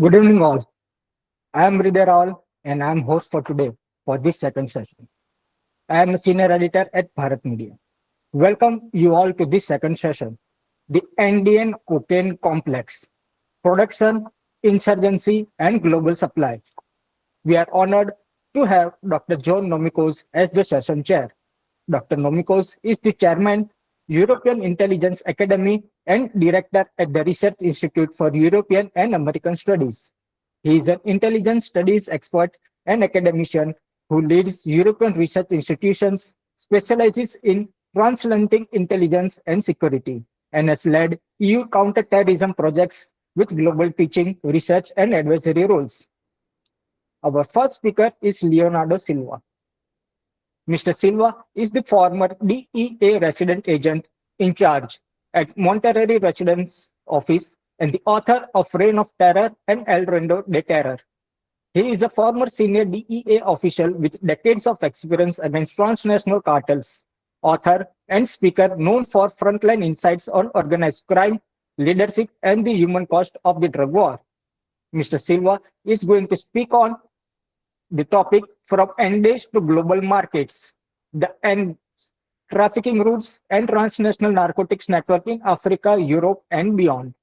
Good evening, all. I am All, and I am host for today for this second session. I am a senior editor at Bharat Media. Welcome you all to this second session, the Andean cocaine complex, production, insurgency, and global supply. We are honored to have Dr. John Nomikos as the session chair. Dr. Nomikos is the chairman, European Intelligence Academy, and director at the Research Institute for European and American Studies. He is an intelligence studies expert and academician who leads European research institutions, specializes in transatlantic intelligence and security, and has led EU counter-terrorism projects with global teaching, research, and advisory roles. Our first speaker is Leonardo Silva. Mr. Silva is the former DEA resident agent in charge at Monterrey Residence Office and the author of Reign of Terror and El Reino de Terror. He is a former senior DEA official with decades of experience against transnational cartels, author and speaker known for frontline insights on organized crime, leadership, and the human cost of the drug war. Mr. Silva is going to speak on the topic from Andes to global markets, the end trafficking routes and transnational narcotics network in Africa, Europe, and beyond.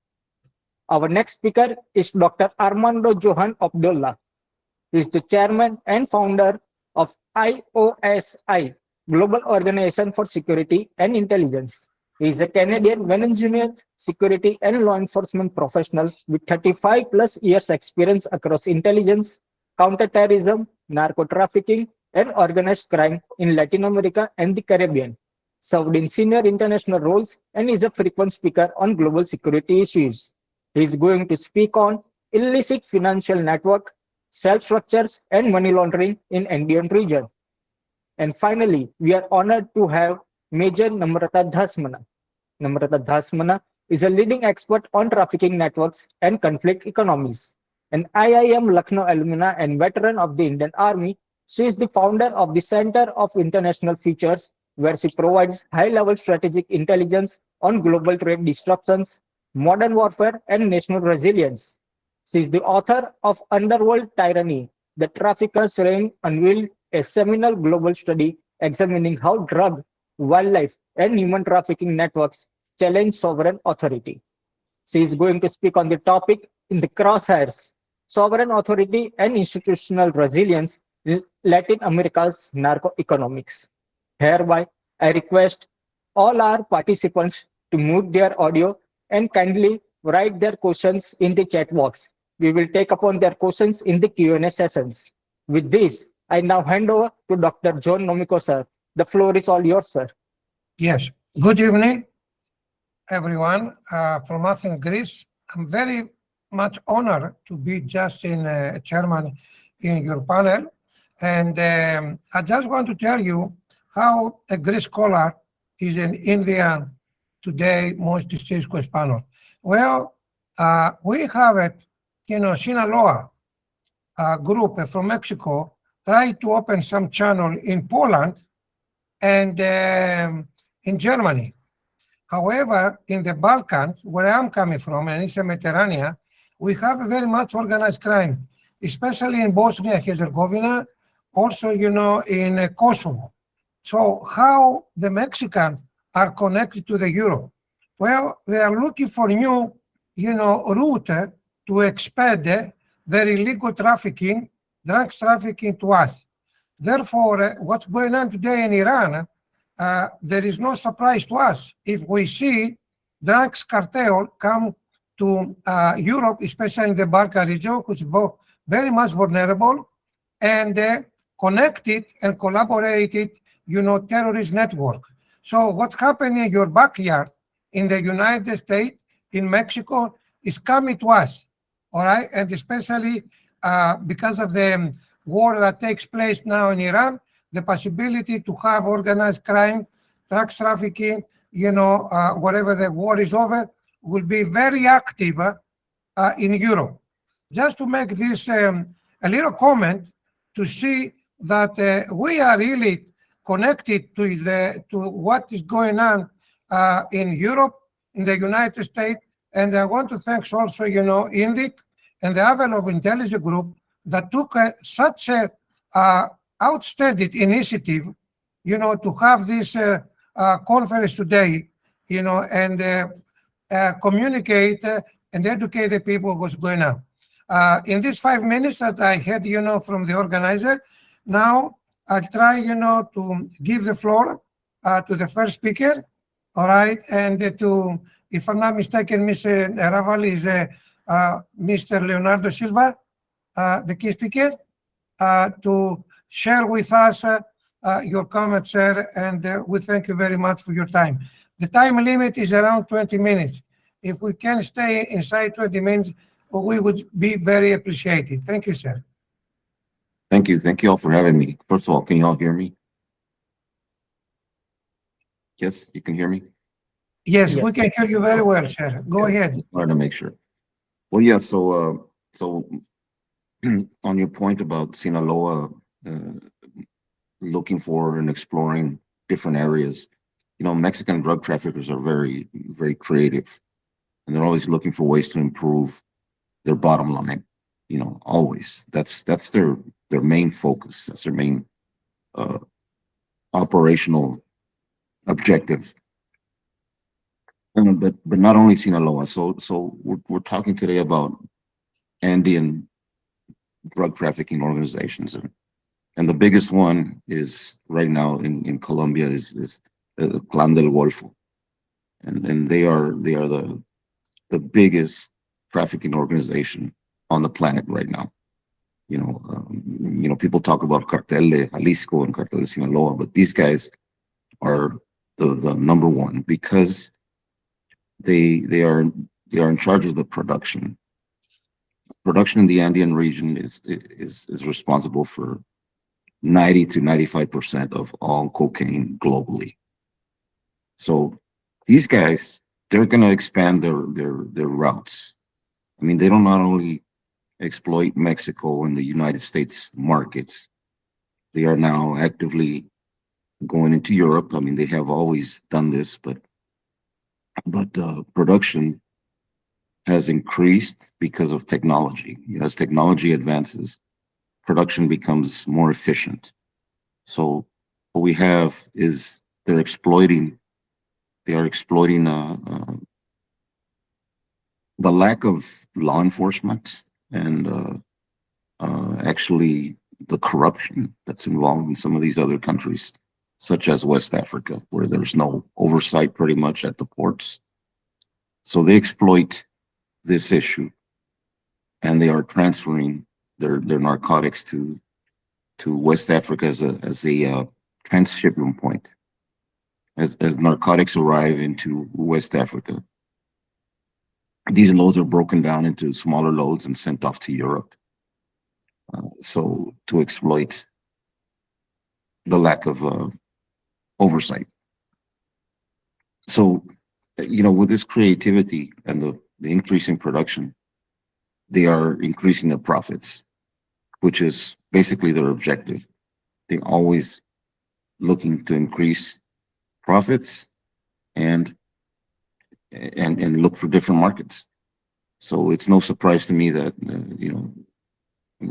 Our next speaker is Dr. Armando Johan Abdola. He is the chairman and founder of IOSI, Global Organization for Security and Intelligence. He is a Canadian Venezuelan security and law enforcement professional with 35 plus years experience across intelligence, counterterrorism, narco-trafficking, and organized crime in Latin America and the Caribbean. Served in senior international roles and is a frequent speaker on global security issues. He is going to speak on illicit financial network, cell structures, and money laundering in Andean region. And finally, we are honored to have Major Namrata Dhasmana. Namrata Dhasmana is a leading expert on trafficking networks and conflict economies. An IIM Lucknow alumna and veteran of the Indian Army, she is the founder of the Center of International Futures, where she provides high-level strategic intelligence on global trade disruptions, modern warfare, and national resilience. She is the author of Underworld, Tyranny, The Traffickers Reign Unveiled, a seminal global study examining how drug, wildlife, and human trafficking networks challenge sovereign authority. She is going to speak on the topic in the Crosshairs, sovereign authority and institutional resilience in Latin America's narco-economics. Hereby, I request all our participants to mute their audio and kindly write their questions in the chat box. We will take upon their questions in the Q&A sessions. With this, I now hand over to Dr. John Nomikos, sir. The floor is all yours, sir. Yes. Good evening, everyone. From Athens, Greece. I'm very much honored to be just in chairman in your panel. And I just want to tell you how a Greek scholar is an Indian today most distinguished panel. Well, we have it, Sinaloa group from Mexico tried to open some channel in Poland and in Germany. However, in the Balkans, where I'm coming from, and it's Mediterranean, we have a very much organized crime, especially in Bosnia and Herzegovina, also, in Kosovo. So how the Mexicans are connected to the Europe? Well, they are looking for new, route to expand their illegal trafficking, drugs trafficking to us. Therefore, what's going on today in Iran, there is no surprise to us if we see drugs cartel come to Europe, especially in the Balkan region, which is very much vulnerable, and connected and collaborated, terrorist network. So what's happening in your backyard in the United States, in Mexico, is coming to us, all right? And especially because of the war that takes place now in Iran, the possibility to have organized crime, drugs trafficking, whatever the war is over, will be very active in Europe. Just to make this a little comment to see that we are really connected to what is going on in Europe, in the United States, and I want to thank also, Indic and the Unveiled intelligence group that took such a outstanding initiative, to have this conference today, and communicate and educate the people what's going on. In these 5 minutes that I had, from the organizer, now I'll try, to give the floor to the first speaker, all right, and if I'm not mistaken, Ms. Raval is Mr. Leonardo Silva, the key speaker, to share with us your comments, sir, and we thank you very much for your time. The time limit is around 20 minutes. If we can stay inside 20 minutes, we would be very appreciated. Thank you, sir. Thank you. Thank you all for having me. First of all, can you all hear me? Yes, you can hear me? Yes, we Yes. can hear you very well, sir. Go ahead. Just wanted to make sure. Well, yeah, so on your point about Sinaloa looking for and exploring different areas, Mexican drug traffickers are very, very creative, and they're always looking for ways to improve their bottom line. Always. That's their main focus. That's their main operational objective. But not only Sinaloa. So we're talking today about Andean drug trafficking organizations, and the biggest one is right now in Colombia is the Clan del Golfo, and they are the biggest trafficking organization on the planet right now. People talk about Cartel de Jalisco and Cartel de Sinaloa, but these guys are the number one because they are in charge of the production. Production in the Andean region is responsible for 90 to 95% of all cocaine globally. So these guys, they're going to expand their routes. I mean, they don't not only exploit Mexico and the United States markets, they are now actively going into Europe. I mean, they have always done this, but production has increased because of technology. As technology advances, production becomes more efficient. So what we have is they are exploiting the lack of law enforcement and actually the corruption that's involved in some of these other countries, such as West Africa, where there's no oversight pretty much at the ports. So they exploit this issue, and they are transferring their narcotics to West Africa as a transshipment point. As narcotics arrive into West Africa, these loads are broken down into smaller loads and sent off to Europe. So to exploit the lack of oversight. So, with this creativity and the increase in production, they are increasing their profits, which is basically their objective. They're always looking to increase profits and look for different markets. So it's no surprise to me that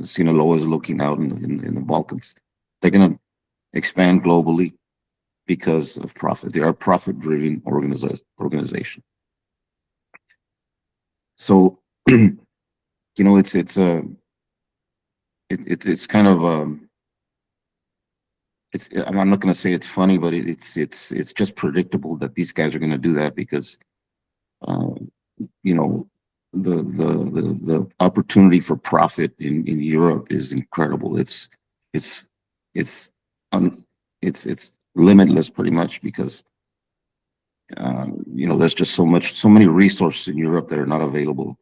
Sinaloa is looking out in the Balkans. They're going to expand globally because of profit. They are a profit-driven organization. So it's kind of I'm not going to say it's funny, but it's just predictable that these guys are going to do that because the opportunity for profit in Europe is incredible. It's limitless pretty much because there's just so many resources in Europe that are not available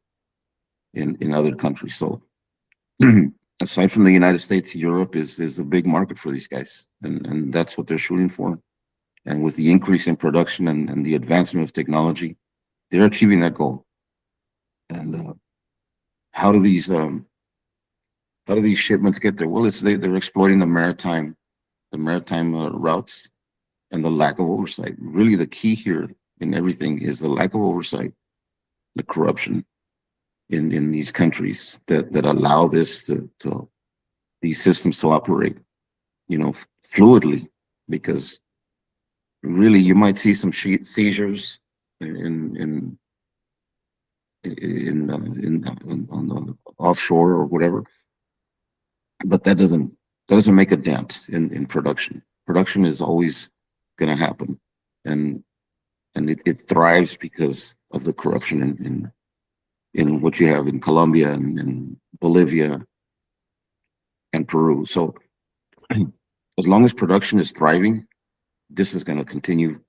in other countries. So aside from the United States, Europe is the big market for these guys, and that's what they're shooting for. And with the increase in production and the advancement of technology, they're achieving that goal. And how do these shipments get there? Well, they're exploiting the maritime routes and the lack of oversight. Really, the key here in everything is the lack of oversight, the corruption, in these countries that allow this to these systems to operate, fluidly, because really you might see some seizures in on the offshore or whatever, but that doesn't make a dent in production. Production is always going to happen, and it thrives because of the corruption in what you have in Colombia and Bolivia and Peru. So as long as production is thriving, this is going to continue,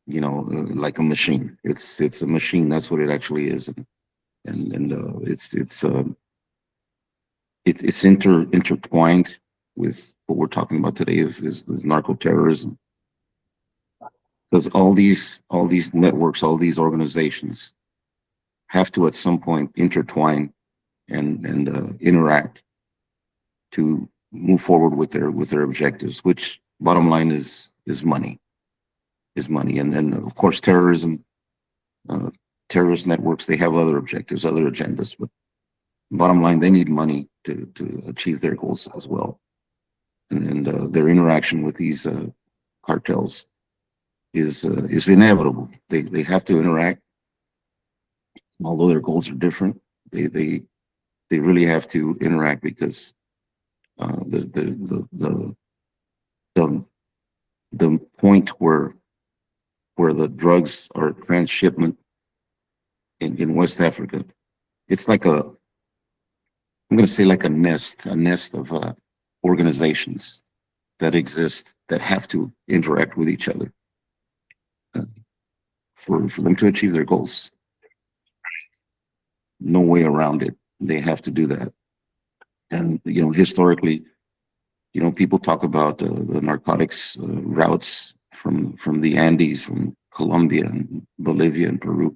like a machine. It's a machine. That's what it actually is, and it's intertwined with what we're talking about today is narco-terrorism, because all these networks, all these organizations have to at some point intertwine and interact to move forward with their objectives, which bottom line is money, and of course terrorism, terrorist networks, they have other objectives, other agendas, but bottom line, they need money to achieve their goals as well, and their interaction with these cartels is inevitable. They have to interact, although their goals are different. They really have to interact because the the point where the drugs are transshipment in West Africa, it's like I'm going to say like a nest of organizations that exist that have to interact with each other uh, for them to achieve their goals. No way around it. They have to do that. And historically, people talk about the narcotics routes from the Andes, from Colombia and Bolivia and Peru.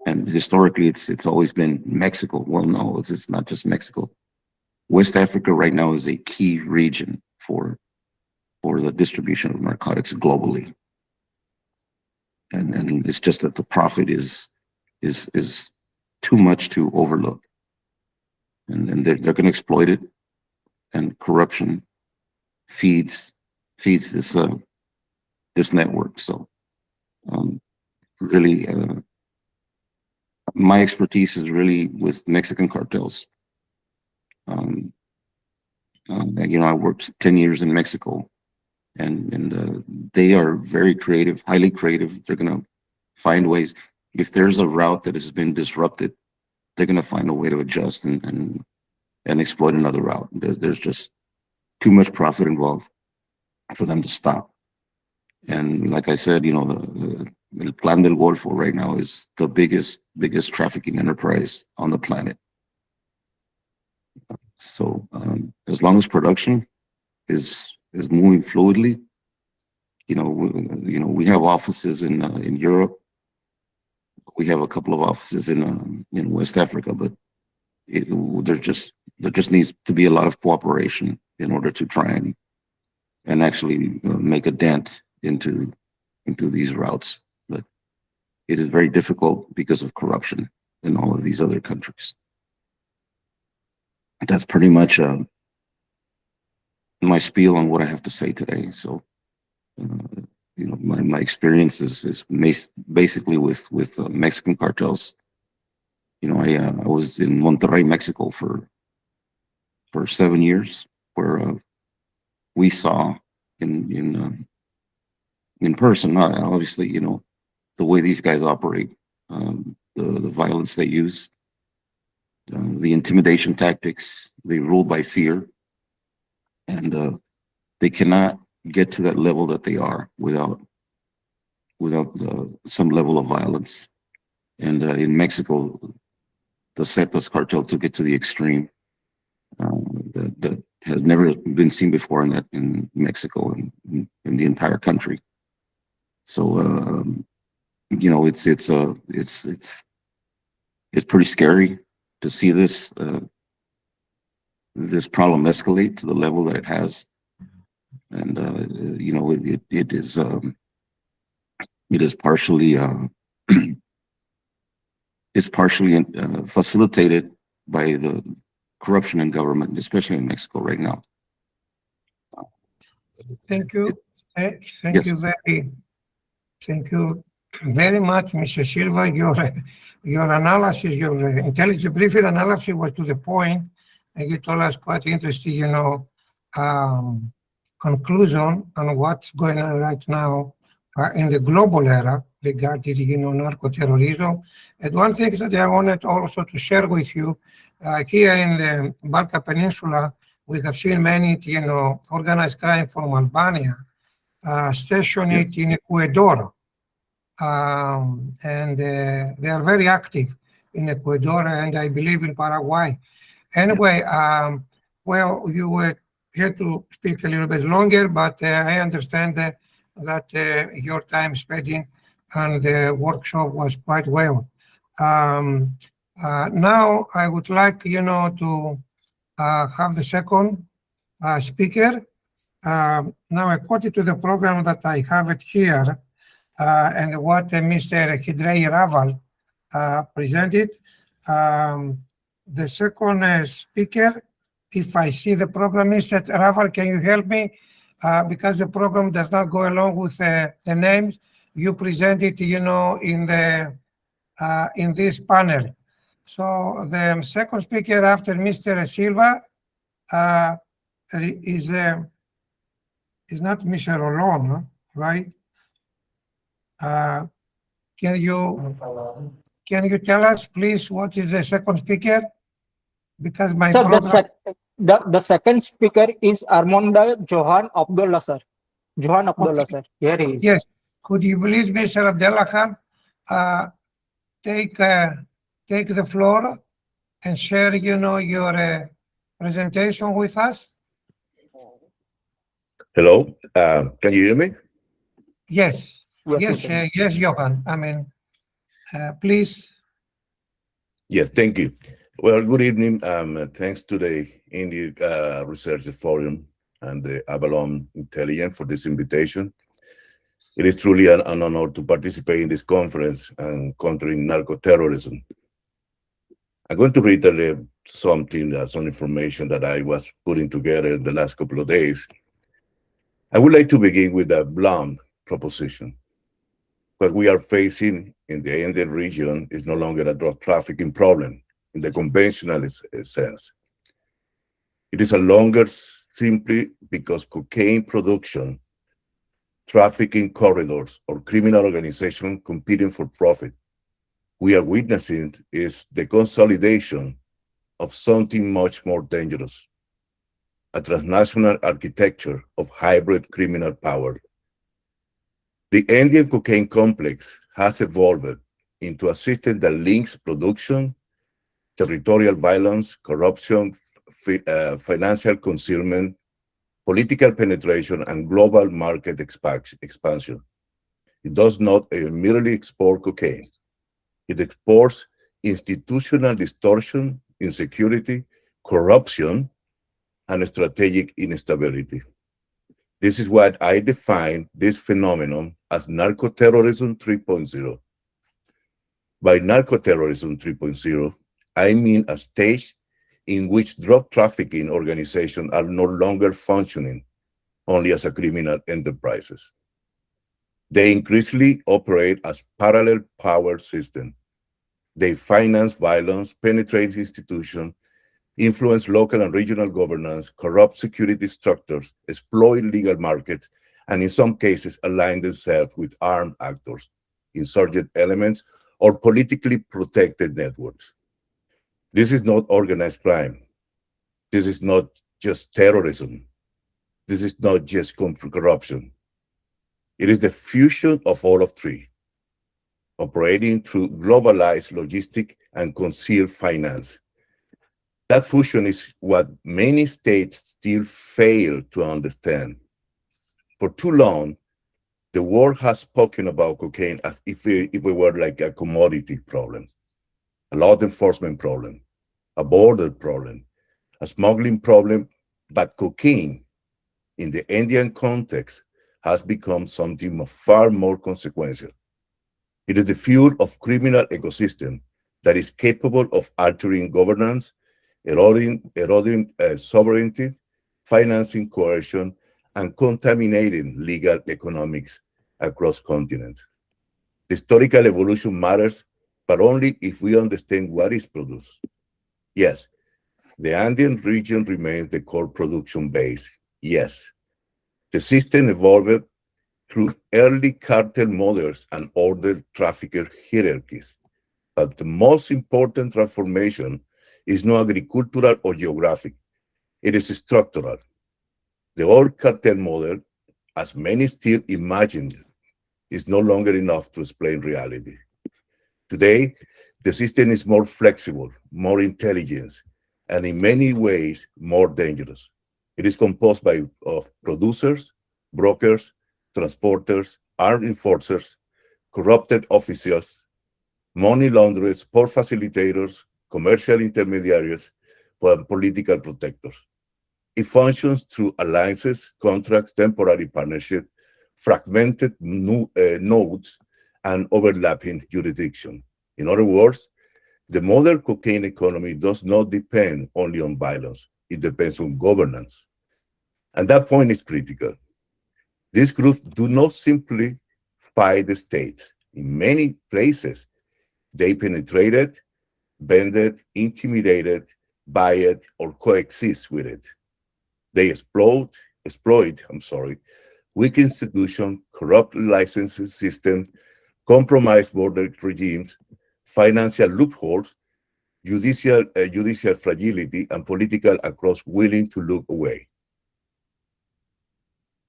And historically, it's always been Mexico. Well, no, it's not just Mexico. West Africa right now is a key region for the distribution of narcotics globally, and it's just that the profit is too much to overlook, and they're going to exploit it, and corruption feeds this network. So really, my expertise is really with Mexican cartels. Um, I worked 10 years in Mexico, and they are very creative, highly creative. They're going to find ways. If there's a route that has been disrupted, they're going to find a way to adjust and exploit another route. There's just too much profit involved for them to stop. And like I said, the Plan del Golfo right now is the biggest trafficking enterprise on the planet. So as long as production is moving fluidly, we have offices in Europe. We have a couple of offices in West Africa, but there just needs to be a lot of cooperation in order to try and actually make a dent into these routes. But it is very difficult because of corruption in all of these other countries. That's pretty much my spiel on what I have to say today. So, my experience is basically with Mexican cartels. I was in Monterrey, Mexico for 7 years, where we saw in person, obviously, the way these guys operate, the violence they use, the intimidation tactics. They rule by fear, and they cannot get to that level that they are without some level of violence. And in Mexico, the Zetas cartel took it to the extreme that has never been seen before in Mexico and in the entire country. So it's pretty scary to see this problem escalate to the level that it has, and it is partially is partially facilitated by the corruption in government, especially in Mexico right now. Thank you. Thank Yes. you very much, Mr. Silva. Your analysis, your intelligent briefing analysis was to the point, and you told us quite interesting, conclusion on what's going on right now in the global era regarding, narco-terrorism. And one thing that I wanted also to share with you, here in the Balkan Peninsula, we have seen many, organized crime from Albania stationed in Ecuador. And they are very active in Ecuador, and I believe in Paraguay. Anyway, well, you were here to speak a little bit longer, but I understand that your time spending on the workshop was quite well. Now I would like, to have the second speaker. Now, according to the program that I have it here, and what Mr. Hidrei Raval presented, the second speaker, if I see the program, Mr. Raval, can you help me? Because the program does not go along with the names you presented, in this panel. So the second speaker after Mr. Silva is not Mr. Rolon, right? Can you tell us, please, what is the second speaker? Because my Sir, program... the second speaker is Armando Johan Abdola, sir. Johan Abdola, Okay. sir. Here he is. Yes. Could you please, Mr. Abdullah, take the floor and share, your presentation with us? Hello, can you hear me? Yes. Yes, Yes, Johan. I mean, please. Yes, thank you. Well, good evening. Thanks to the Indian Research Forum and the Avalon Intelligence for this invitation. It is truly an honor to participate in this conference on countering narco-terrorism. I'm going to read some information that I was putting together in the last couple of days. I would like to begin with a blunt proposition. What we are facing in the Andean region is no longer a drug trafficking problem in the conventional sense. It is a longer simply because cocaine production, trafficking corridors, or criminal organization competing for profit. We are witnessing is the consolidation of something much more dangerous, a transnational architecture of hybrid criminal power. The Andean cocaine complex has evolved into a system that links production, territorial violence, corruption, financial concealment, political penetration, and global market expansion. It does not merely export cocaine. It exports institutional distortion, insecurity, corruption, and strategic instability. This is what I define this phenomenon as narco-terrorism 3.0. By narco-terrorism 3.0, I mean a stage in which drug trafficking organizations are no longer functioning only as a criminal enterprises. They increasingly operate as parallel power systems. They finance violence, penetrate institutions, influence local and regional governance, corrupt security structures, exploit legal markets, and in some cases align themselves with armed actors, insurgent elements, or politically protected networks. This is not organized crime. This is not just terrorism. This is not just corruption. It is the fusion of all of three, operating through globalized logistic and concealed finance. That fusion is what many states still fail to understand. For too long, the world has spoken about cocaine as if it were like a commodity problem, a law enforcement problem, a border problem, a smuggling problem, but cocaine in the Andean context has become something far more consequential. It is the fuel of criminal ecosystem that is capable of altering governance, eroding sovereignty, financing coercion, and contaminating legal economics across continents. The historical evolution matters, but only if we understand what is produced. Yes, the Andean region remains the core production base. Yes, the system evolved through early cartel models and ordered trafficker hierarchies. But the most important transformation is not agricultural or geographic. It is structural. The old cartel model, as many still imagined, is no longer enough to explain reality. Today, the system is more flexible, more intelligent, and in many ways more dangerous. It is composed of producers, brokers, transporters, armed enforcers, corrupted officials, money launderers, port facilitators, commercial intermediaries, and political protectors. It functions through alliances, contracts, temporary partnerships, fragmented nodes, and overlapping jurisdiction. In other words, the modern cocaine economy does not depend only on violence. It depends on governance. And that point is critical. These groups do not simply fight the states. In many places, they penetrated, bended, intimidated, buy it, or coexist with it. They exploit, weak institutions, corrupt licensing systems, compromised border regimes, financial loopholes, judicial fragility, and political across willing to look away.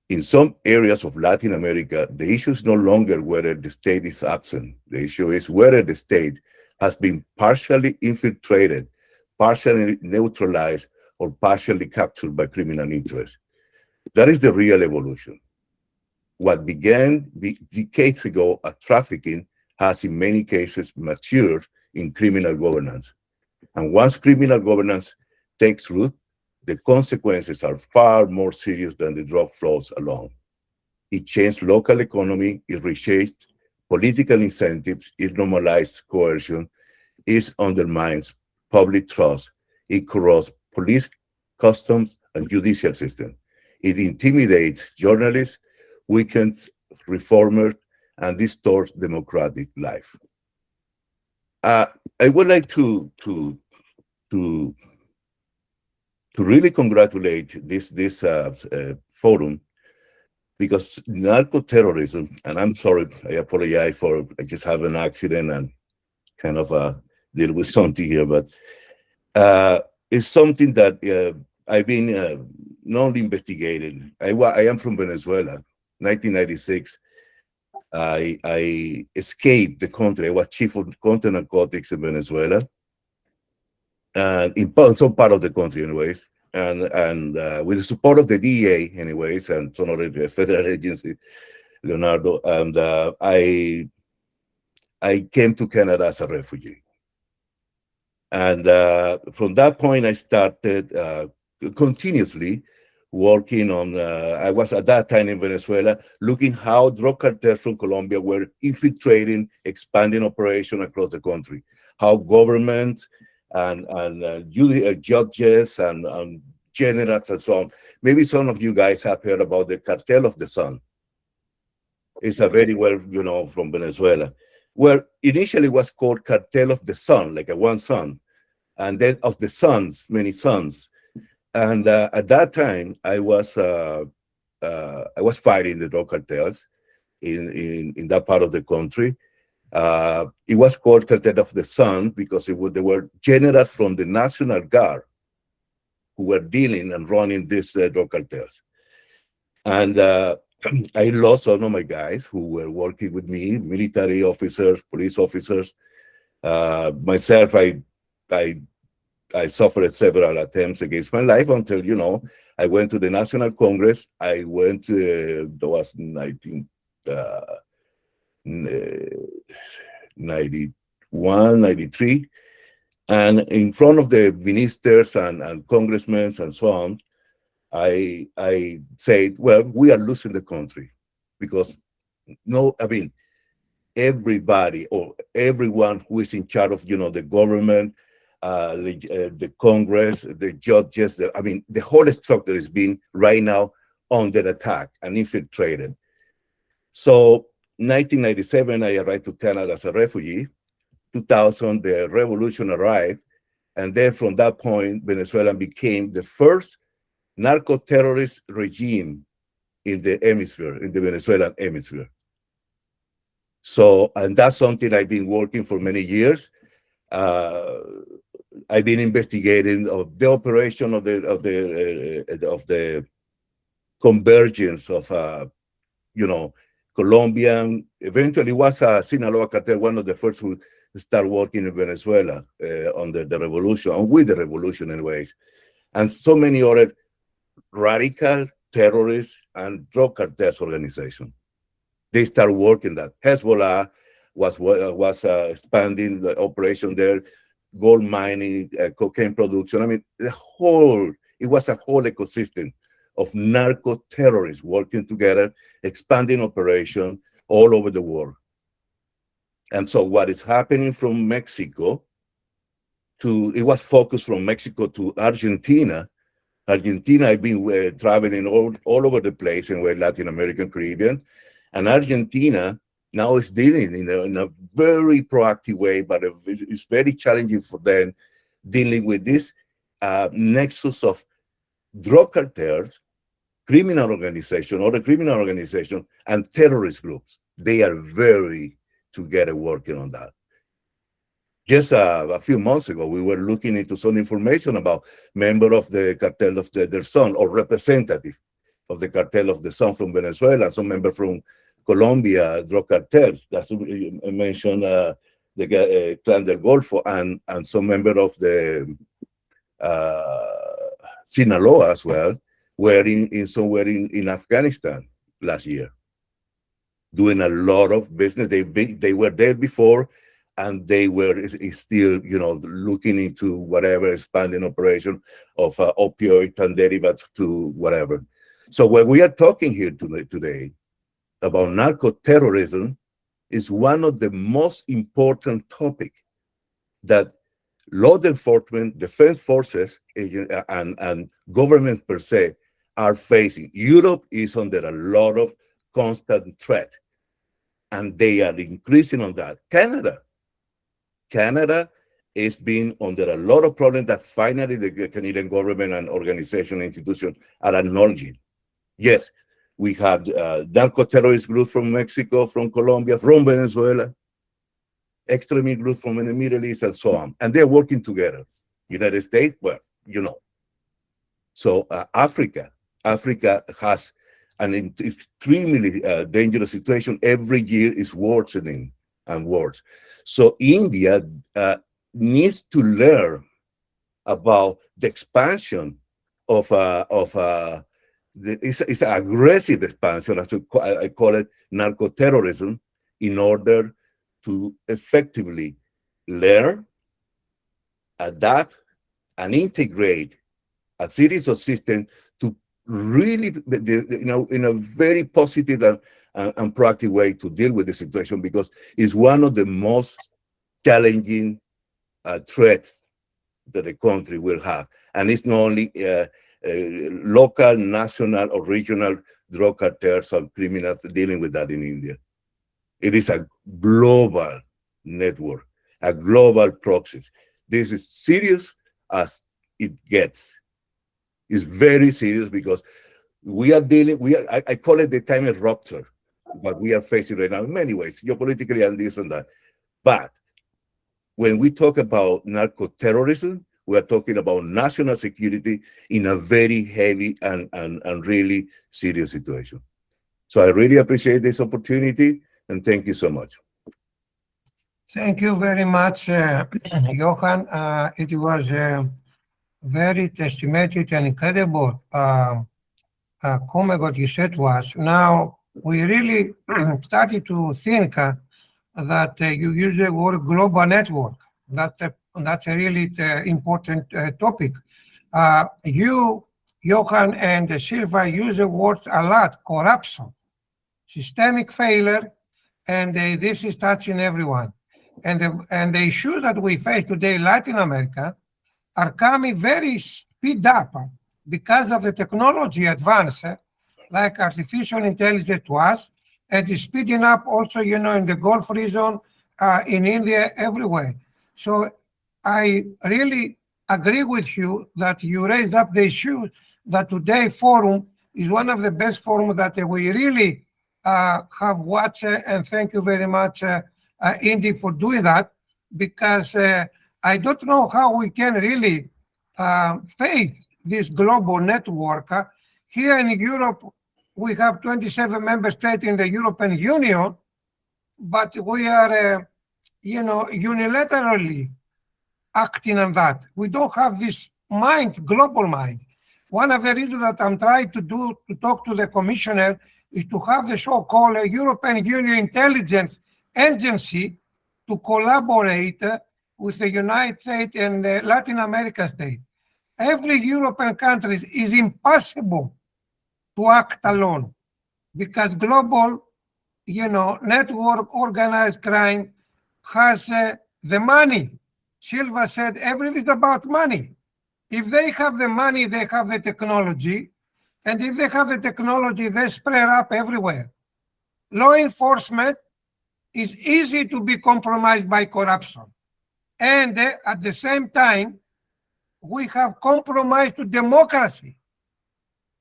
In some areas of Latin America, the issue is no longer whether the state is absent. The issue is whether the state has been partially infiltrated, partially neutralized, or partially captured by criminal interests. That is the real evolution. What began decades ago as trafficking has in many cases matured in criminal governance. And once criminal governance takes root, the consequences are far more serious than the drug flows alone. It changed local economy, it reshaped political incentives, it normalized coercion, it undermines public trust, it corrodes police, customs, and judicial system. It intimidates journalists, weakens reformers, and distorts democratic life. I would like to really congratulate this forum, because narco-terrorism, and I'm sorry, I apologize for, I just had an accident and kind of deal with something here, but it's something that I've been not investigating. I am from Venezuela, 1996. I escaped the country. I was chief of counter narcotics in Venezuela, and in some part of the country, anyways. And with the support of the DEA, anyways, and some other federal agency, Leonardo, and I came to Canada as a refugee. And from that point, I started continuously working on, I was at that time in Venezuela, looking how drug cartels from Colombia were infiltrating, expanding operation across the country, how governments and judges and generals and so on. Maybe some of you guys have heard about the Cartel of the Sun. It's a very well, from Venezuela, where initially was called Cartel of the Sun, like a one sun, and then of the sons, many sons. And at that time, I was fighting the drug cartels in that part of the country. It was called Cartel of the Sun because they were generals from the National Guard who were dealing and running these drug cartels. And I lost some of my guys who were working with me, military officers, police officers. Myself, I suffered several attempts against my life until, I went to the National Congress. I went to, that was 1991, 93. And in front of the ministers and congressmen and so on, I said, well, we are losing the country because everybody or everyone who is in charge of, the government, the Congress, the judges, the whole structure is being right now under attack and infiltrated. So 1997, I arrived to Canada as a refugee. 2000, the revolution arrived. And then from that point, Venezuela became the first narco-terrorist regime in the hemisphere, in the Venezuelan hemisphere. So, and that's something I've been working for many years. I've been investigating the operation of the convergence of, Colombian. Eventually, was Sinaloa cartel one of the first who started working in Venezuela under the revolution, or with the revolution, anyways, and so many other radical terrorists and drug cartels organizations. They started working that. Hezbollah was expanding the operation there, gold mining, cocaine production. It was a whole ecosystem of narco-terrorists working together, expanding operation all over the world. And so what is happening from Mexico it was focused from Mexico to Argentina. Argentina, I've been traveling all over the place in Latin American, Caribbean, and Argentina now is dealing in a very proactive way, but it's very challenging for them dealing with this nexus of drug cartels, criminal organization, other criminal organization, and terrorist groups. They are very together working on that. Just a few months ago, we were looking into some information about member of the cartel of their son, or representative of the cartel of the son from Venezuela, some member from Colombia, drug cartels. That's mentioned the Clan del Golfo, and some member of the Sinaloa as well, were somewhere in Afghanistan last year, doing a lot of business. They were there before, and they were still, looking into whatever expanding operation of opioids and derivatives to whatever. So what we are talking here today about narco-terrorism is one of the most important topics that law enforcement, defense forces, and governments per se are facing. Europe is under a lot of constant threat, and they are increasing on that. Canada is being under a lot of problems that finally the Canadian government and organization institutions are acknowledging. Yes, we have narco-terrorist groups from Mexico, from Colombia, from Venezuela, extremist groups from the Middle East, and so on. And they're working together. United States, well, So Africa has an extremely dangerous situation. Every year is worsening and worse. So India needs to learn about the expansion of it's an aggressive expansion, as I call it, narco-terrorism, in order to effectively learn, adapt, and integrate a series of systems to really, in a very positive and proactive way to deal with the situation, because it's one of the most challenging threats that the country will have. And it's not only local, national, or regional drug cartels or criminals dealing with that in India. It is a global network, a global process. This is serious as it gets. It's very serious because we are dealing, I call it the time of rupture, what we are facing right now in many ways, geopolitically and this and that. But when we talk about narco-terrorism, we are talking about national security in a very heavy and really serious situation. So I really appreciate this opportunity, and thank you so much. Thank you very much, Johan. It was very testamented and incredible comment what you said to us. Now, we really started to think that you use the word global network. That's a really important topic. You, Johan, and Silva use the word a lot: corruption, systemic failure, and this is touching everyone. And the issues that we face today in Latin America are coming very speed up because of the technology advance, like artificial intelligence to us, and is speeding up also, in the Gulf region, in India, everywhere. So I really agree with you that you raised up the issue that today forum is one of the best forums that we really have watched, and thank you very much, Indy, for doing that, because I don't know how we can really face this global network. Here in Europe, we have 27 member states in the European Union, but we are, unilaterally acting on that. We don't have this mind, global mind. One of the reasons that I'm trying to talk to the commissioner is to have the so-called European Union Intelligence Agency to collaborate with the United States and the Latin American states. Every European country is impossible to act alone because global, network organized crime has the money. Silva said everything is about money. If they have the money, they have the technology. And if they have the technology, they spread up everywhere. Law enforcement is easy to be compromised by corruption. And at the same time, we have compromised to democracy.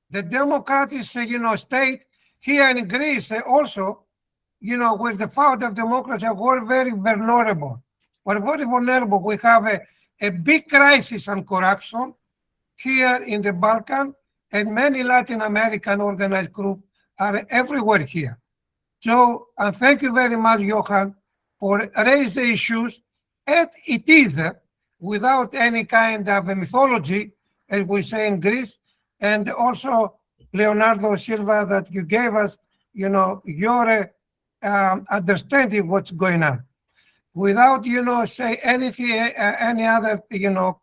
The democratic, state here in Greece also, where the founder of democracy were very vulnerable. We're very vulnerable. We have a big crisis on corruption here in the Balkan, and many Latin American organized groups are everywhere here. So, and thank you very much, Johan, for raising the issues. And it is without any kind of a mythology, as we say in Greece, and also Leonardo Silva, that you gave us, your understanding what's going on. Without, say anything, any other,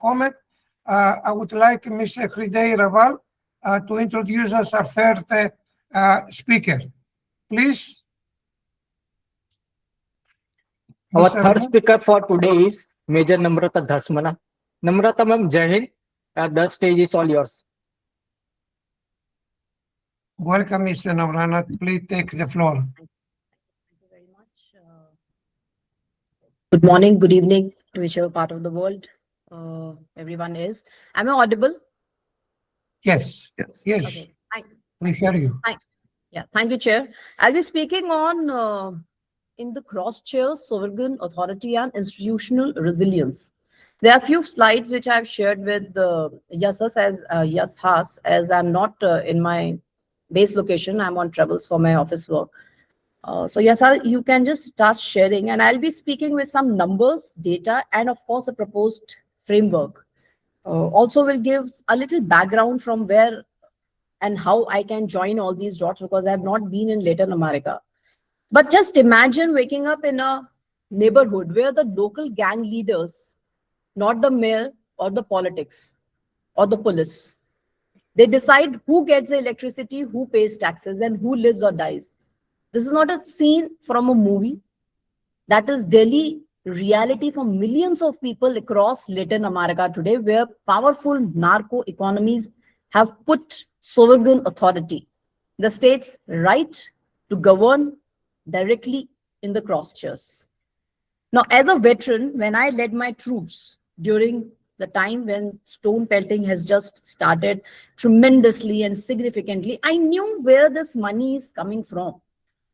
comment, I would like Mr. Hriday Raval to introduce us our third speaker. Please. Our Mr. third Raval? speaker for today is Major Namrata Dhasmana. Namrata ma'am, Jai Hind. The stage is all yours. Welcome, Mr. Namrata. Please take the floor. Thank you very much. Good morning, good evening to whichever part of the world everyone is. Am I audible? Yes. Yes. Yes. Okay. We hear you. Yeah, thank you, Chair. I'll be speaking on in the Crosshairs, sovereign authority and institutional resilience. There are a few slides which I've shared with Yasas as I'm not in my base location. I'm on travels for my office work. So yes, you can just start sharing, and I'll be speaking with some numbers, data, and of course a proposed framework. Also will give a little background from where and how I can join all these dots, because I have not been in Latin America. But just imagine waking up in a neighborhood where the local gang leaders, not the mayor or the politics or the police, they decide who gets the electricity, who pays taxes, and who lives or dies. This is not a scene from a movie. That is daily reality for millions of people across Latin America today, where powerful narco-economies have put sovereign authority, the state's right to govern directly in the crosshairs. Now, as a veteran, when I led my troops during the time when stone pelting has just started tremendously and significantly, I knew where this money is coming from.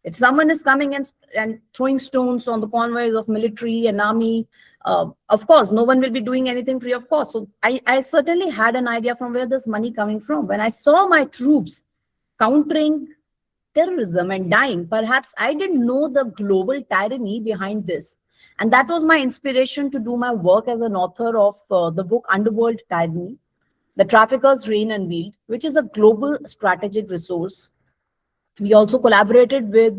If someone is coming and throwing stones on the convoys of military and army, of course, no one will be doing anything free of cost. So I certainly had an idea from where this money coming from. When I saw my troops countering terrorism and dying, perhaps I didn't know the global tyranny behind this. And that was my inspiration to do my work as an author of the book Underworld, Tyranny, The Traffickers, Unveiled, which is a global strategic resource. We also collaborated with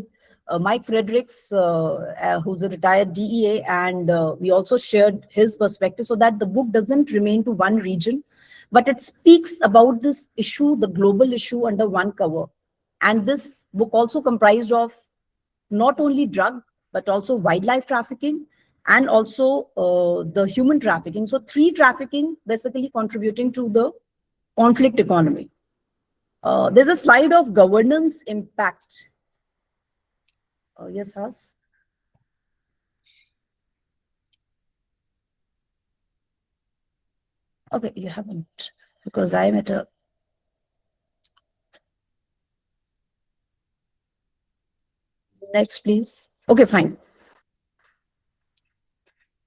Mike Fredericks, who's a retired DEA, and we also shared his perspective so that the book doesn't remain to one region, but it speaks about this issue, the global issue, under one cover. And this book also comprised of not only drug, but also wildlife trafficking and also the human trafficking. So 3 trafficking basically contributing to the conflict economy. There's a slide of governance impact. Yes, Has? Okay, you haven't, because I'm at a... Next, please. Okay, fine.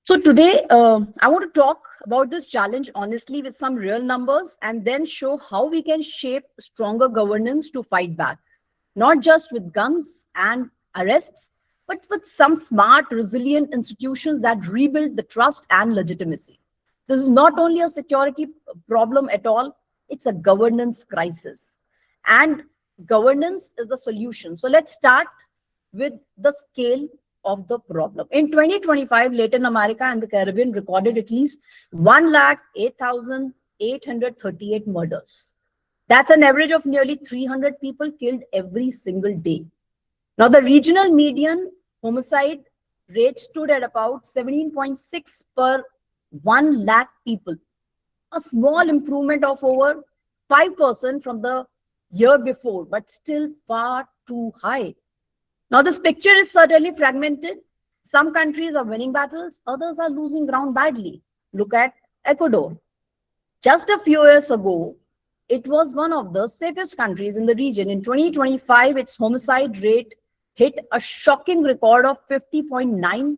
So today, I want to talk about this challenge honestly with some real numbers and then show how we can shape stronger governance to fight back. Not just with guns and arrests, but with some smart, resilient institutions that rebuild the trust and legitimacy. This is not only a security problem at all, it's a governance crisis. And governance is the solution. So let's start with the scale of the problem. In 2025, Latin America and the Caribbean recorded at least 108,838 murders. That's an average of nearly 300 people killed every single day. Now, the regional median homicide rate stood at about 17.6 per 1 lakh people, a small improvement of over 5% from the year before, but still far too high. Now, this picture is certainly fragmented. Some countries are winning battles, others are losing ground badly. Look at Ecuador. Just a few years ago, it was one of the safest countries in the region. In 2025, its homicide rate hit a shocking record of 50.9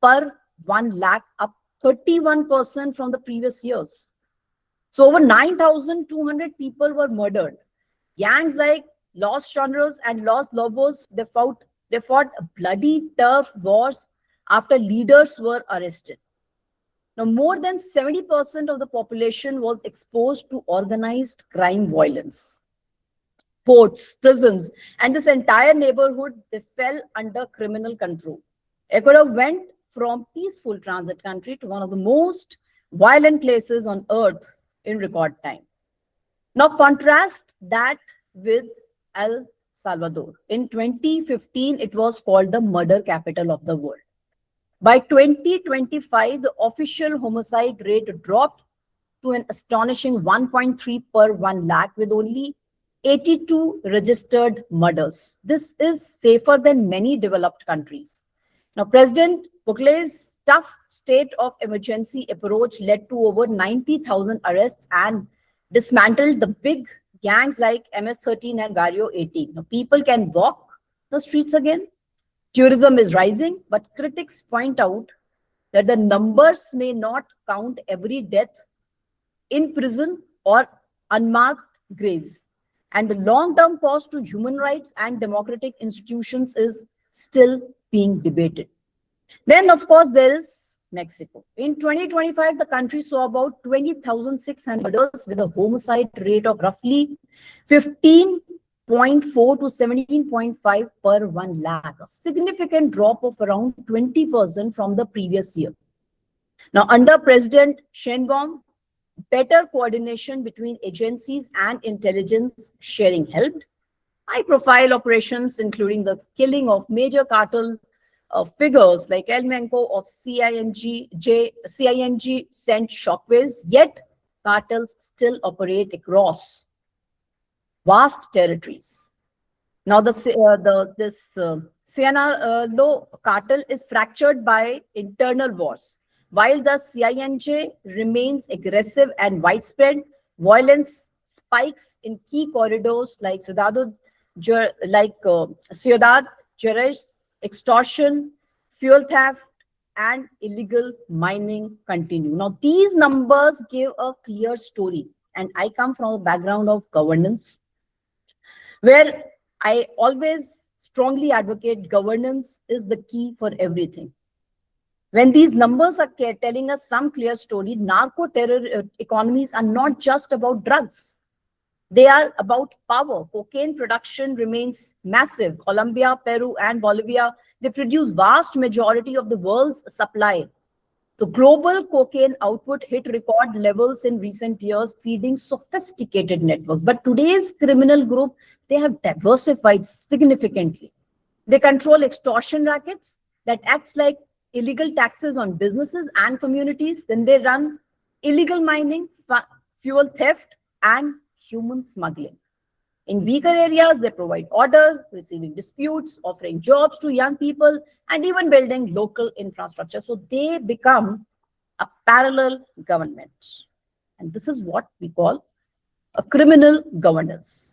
per 1 lakh, up 31% from the previous years. So over 9,200 people were murdered. Gangs like Los Chonros and Los Lobos, they fought bloody turf wars after leaders were arrested. Now, more than 70% of the population was exposed to organized crime violence. Ports, prisons, and this entire neighborhood, they fell under criminal control. Ecuador went from peaceful transit country to one of the most violent places on earth in record time. Now, contrast that with El Salvador. In 2015, it was called the murder capital of the world. By 2025, the official homicide rate dropped to an astonishing 1.3 per 1 lakh with only 82 registered murders. This is safer than many developed countries. Now, President Bukles's tough state of emergency approach led to over 90,000 arrests and dismantled the big gangs like MS-13 and Vario 18. Now, people can walk the streets again. Tourism is rising, but critics point out that the numbers may not count every death in prison or unmarked graves. And the long-term cost to human rights and democratic institutions is still being debated. Then, of course, there is Mexico. In 2025, the country saw about 20,600 murders with a homicide rate of roughly 15.4 to 17.5 per 1 lakh, a significant drop of around 20% from the previous year. Now, under President Sheinbaum, better coordination between agencies and intelligence sharing helped. High-profile operations, including the killing of major cartel figures like El Menco of CING, sent shockwaves, yet cartels still operate across vast territories. Now, this Sinaloa cartel is fractured by internal wars. While the CING remains aggressive and widespread, violence spikes in key corridors like Ciudad Juarez, extortion, fuel theft, and illegal mining continue. Now, these numbers give a clear story, and I come from a background of governance, where I always strongly advocate governance is the key for everything. When these numbers are telling us some clear story, narco-terror economies are not just about drugs. They are about power. Cocaine production remains massive. Colombia, Peru, and Bolivia, they produce vast majority of the world's supply. The global cocaine output hit record levels in recent years, feeding sophisticated networks. But today's criminal group, they have diversified significantly. They control extortion rackets that acts like illegal taxes on businesses and communities. Then they run illegal mining, fuel theft, and human smuggling. In weaker areas, they provide order, receiving disputes, offering jobs to young people, and even building local infrastructure. So they become a parallel government. And this is what we call a criminal governance.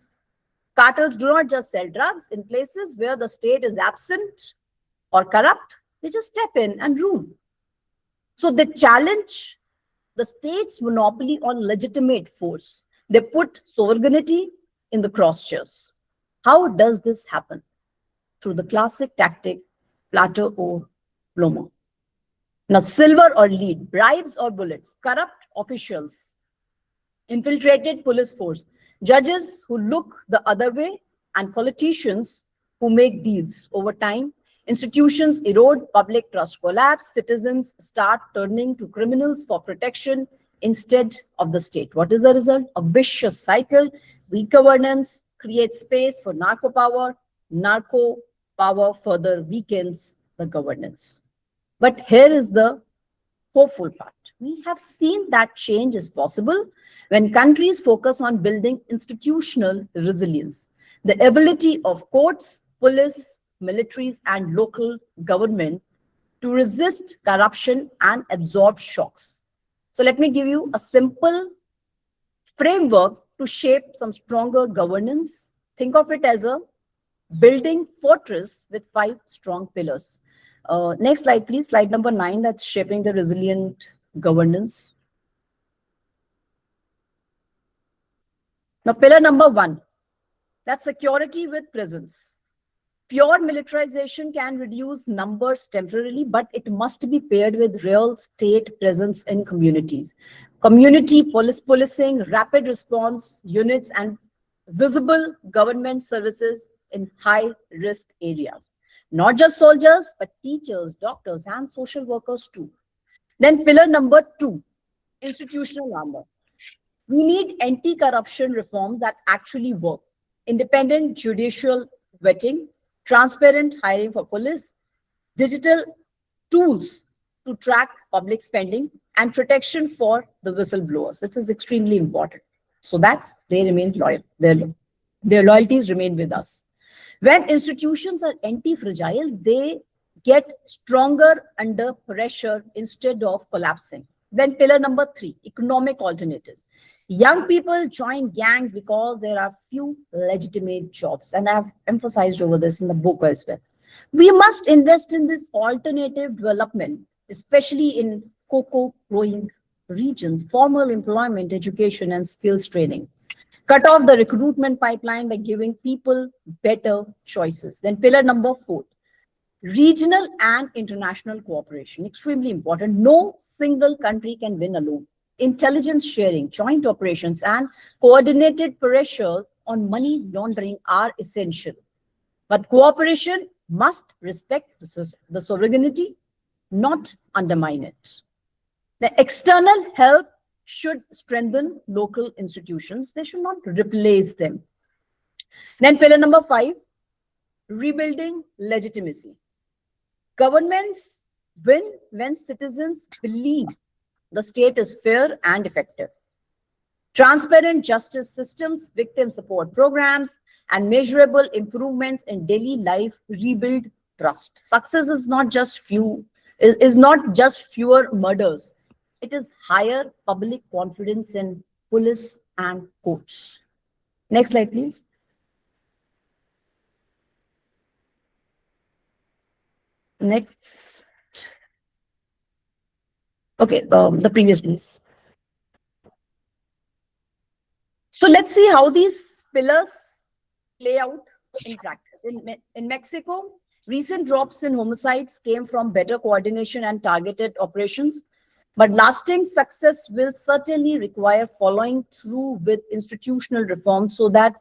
Cartels do not just sell drugs in places where the state is absent or corrupt. They just step in and rule. So they challenge the state's monopoly on legitimate force. They put sovereignty in the crosshairs. How does this happen? Through the classic tactic, platter or plomo. Now, silver or lead, bribes or bullets, corrupt officials, infiltrated police force, judges who look the other way, and politicians who make deals. Over time, institutions erode, public trust collapse, citizens start turning to criminals for protection instead of the state. What is the result? A vicious cycle. Weak governance creates space for narco power. Narco power further weakens the governance. But here is the hopeful part. We have seen that change is possible when countries focus on building institutional resilience. The ability of courts, police, militaries, and local government to resist corruption and absorb shocks. So let me give you a simple framework to shape some stronger governance. Think of it as a building fortress with 5 strong pillars. Next slide, please. Slide number 9, that's shaping the resilient governance. Now, pillar number 1, that's security with presence. Pure militarization can reduce numbers temporarily, but it must be paired with real state presence in communities. Community policing, rapid response units, and visible government services in high-risk areas. Not just soldiers, but teachers, doctors, and social workers too. Then pillar number 2, institutional armor. We need anti-corruption reforms that actually work. Independent judicial vetting, transparent hiring for police, digital tools to track public spending, and protection for the whistleblowers. This is extremely important so that they remain loyal. Their loyalties remain with us. When institutions are anti-fragile, they get stronger under pressure instead of collapsing. Then pillar number 3, economic alternatives. Young people join gangs because there are few legitimate jobs. And I've emphasized over this in the book as well. We must invest in this alternative development, especially in cocoa growing regions, formal employment, education, and skills training. Cut off the recruitment pipeline by giving people better choices. Then pillar number 4, regional and international cooperation. Extremely important. No single country can win alone. Intelligence sharing, joint operations, and coordinated pressure on money laundering are essential. But cooperation must respect the sovereignty, not undermine it. The external help should strengthen local institutions. They should not replace them. Then pillar number 5, rebuilding legitimacy. Governments win when citizens believe the state is fair and effective. Transparent justice systems, victim support programs, and measurable improvements in daily life rebuild trust. Success is not just fewer murders. It is higher public confidence in police and courts. Next slide, please. Next. Okay, the previous, please. So let's see how these pillars play out in practice. In Mexico, recent drops in homicides came from better coordination and targeted operations. But lasting success will certainly require following through with institutional reforms so that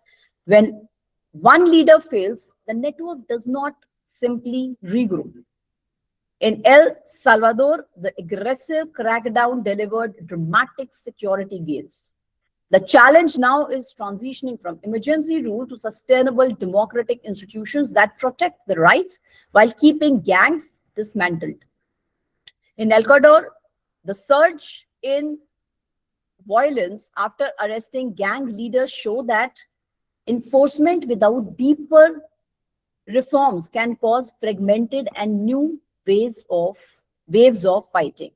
when one leader fails, the network does not simply regroup. In El Salvador, the aggressive crackdown delivered dramatic security gains. The challenge now is transitioning from emergency rule to sustainable democratic institutions that protect the rights while keeping gangs dismantled. In Ecuador, the surge in violence after arresting gang leaders show that enforcement without deeper reforms can cause fragmented and new waves of fighting.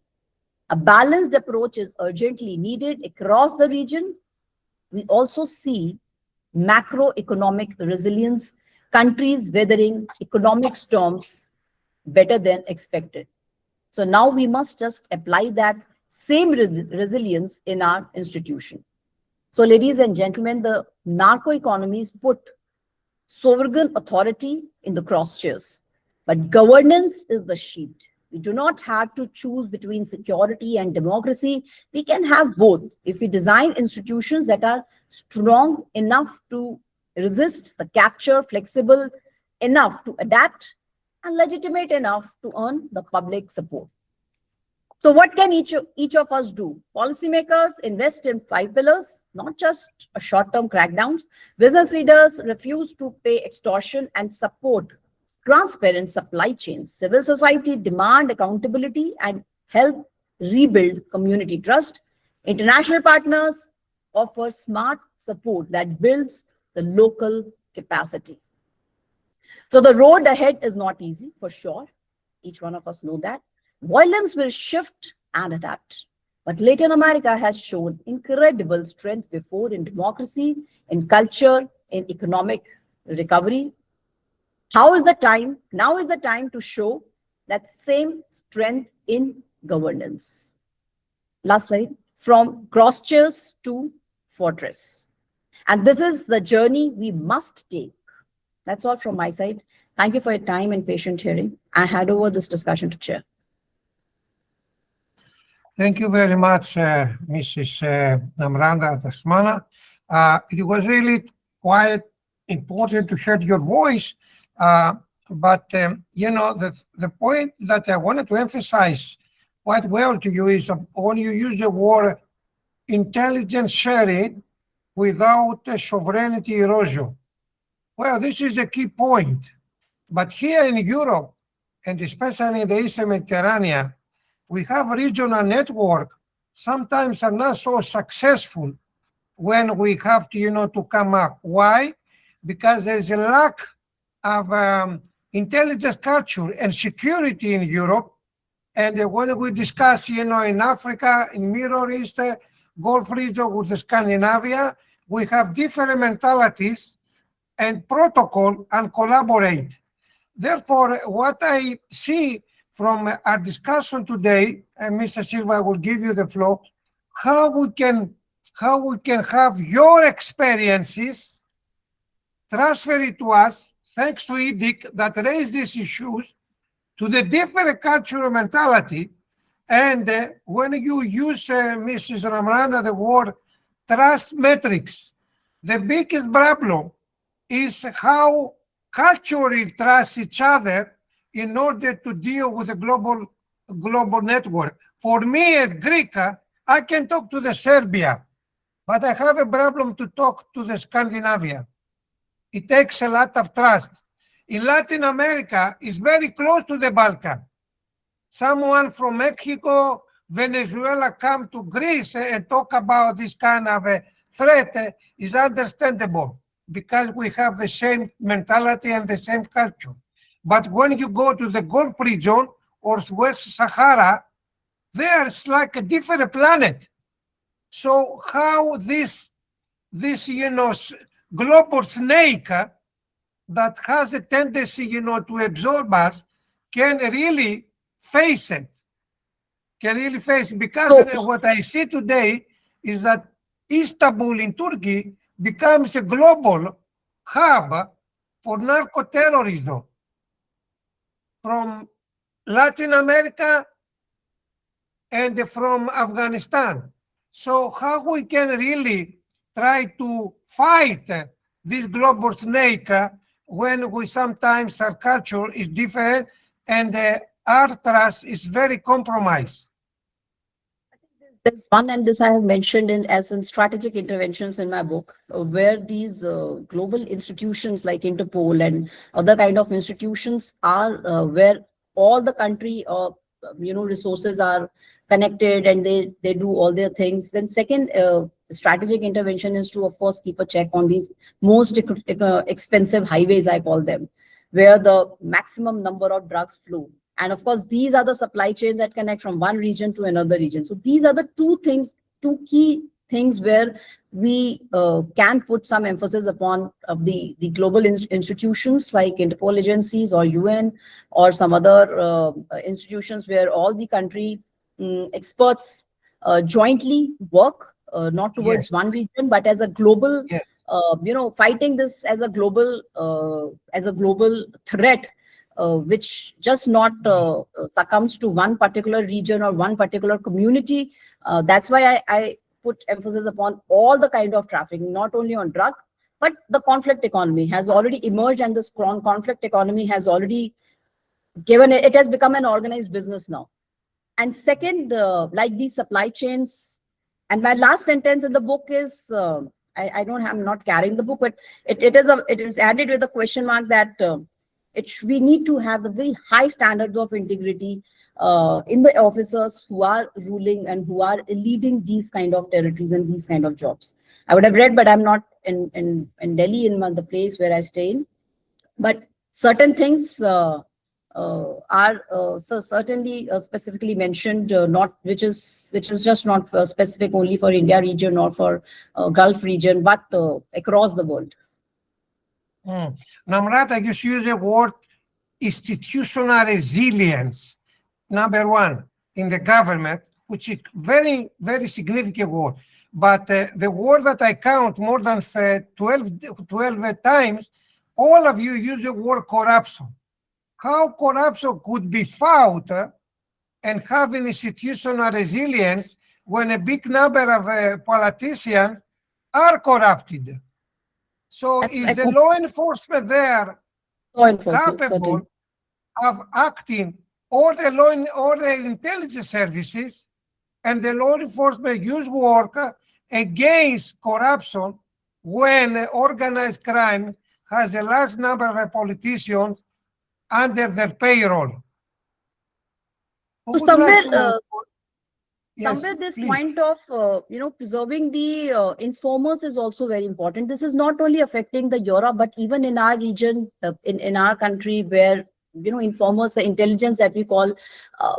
A balanced approach is urgently needed across the region. We also see macroeconomic resilience, countries weathering economic storms better than expected. So now we must just apply that same resilience in our institution. So ladies and gentlemen, the narco-economies put sovereign authority in the crosshairs, but governance is the shield. We do not have to choose between security and democracy. We can have both if we design institutions that are strong enough to resist the capture, flexible enough to adapt, and legitimate enough to earn the public support. So what can each of us do? Policymakers invest in 5 pillars, not just a short-term crackdowns. Business leaders refuse to pay extortion and support transparent supply chains. Civil society demand accountability and help rebuild community trust. International partners offer smart support that builds the local capacity. So the road ahead is not easy, for sure. Each one of us know that. Violence will shift and adapt. But Latin America has shown incredible strength before in democracy, in culture, in economic recovery. Now is the time to show that same strength in governance. Last slide. From crosshairs to fortress. And this is the journey we must take. That's all from my side. Thank you for your time and patient hearing. I hand over this discussion to Chair. Thank you very much, Mrs. Namrata Dhasmana. It was really quite important to hear your voice, but you know, the point that I wanted to emphasize quite well to you is when you use the word intelligence sharing without sovereignty erosion. Well, this is a key point. But here in Europe, and especially in the Eastern Mediterranean, we have regional network, sometimes are not so successful when we have to, to come up. Why? Because there is a lack of intelligence culture and security in Europe. And when we discuss, in Africa, in Middle East, Gulf region with Scandinavia, we have different mentalities and protocol and collaborate. Therefore, what I see from our discussion today, and Mr. Silva will give you the floor, how we can have your experiences transferred to us, thanks to EDIC that raised these issues, to the different cultural mentality. And when you use, Mrs. Namrata, the word trust metrics, the biggest problem is how culturally trust each other in order to deal with the global network. For me as Greek, I can talk to the Serbia, but I have a problem to talk to the Scandinavia. It takes a lot of trust. In Latin America, it's very close to the Balkan. Someone from Mexico, Venezuela come to Greece and talk about this kind of a threat is understandable because we have the same mentality and the same culture. But when you go to the Gulf region or West Sahara, there's like a different planet. So how this global snake that has a tendency, to absorb us can really face it. Because what I see today is that Istanbul in Turkey becomes a global hub for narco-terrorism from Latin America and from Afghanistan. So how we can really try to fight this global snake when we sometimes our culture is different and our trust is very compromised. There's one, and this I have mentioned as in strategic interventions in my book, where these global institutions like Interpol and other kind of institutions are where all the country resources are connected and they do all their things. Then second strategic intervention is to of course keep a check on these most expensive highways, I call them, where the maximum number of drugs flow. And of course, these are the supply chains that connect from one region to another region. So these are the two key things where we can put some emphasis upon the global institutions like Interpol agencies or UN or some other institutions where all the country experts jointly work, not towards Yes. one region, but as a global, Yes. fighting this as a global threat, which just not succumbs to one particular region or one particular community. That's why I put emphasis upon all the kind of trafficking, not only on drug, but the conflict economy has already emerged, and this conflict economy has already it has become an organized business now. And second, like these supply chains, and my last sentence in the book is, I'm not carrying the book, but it is added with a question mark that we need to have the very high standards of integrity in the officers who are ruling and who are leading these kind of territories and these kind of jobs. I would have read, but I'm not in Delhi, in the place where I stay in. But certain things are so certainly specifically mentioned, not which is just not specific only for India region or for Gulf region, but across the world. Namrata, you use the word institutional resilience, number one, in the government, which is very, very significant word. But the word that I count more than 12 times, all of you use the word corruption. How corruption could be fought and have an institutional resilience when a big number of politicians are corrupted? So is the law enforcement there capable of acting, or the intelligence services and the law enforcement use work against corruption when organized crime has a large number of politicians under their payroll? So somewhere, Yes, this please. point of preserving the informers is also very important. This is not only affecting the Europe, but even in our region, in our country, where informers, the intelligence that we call,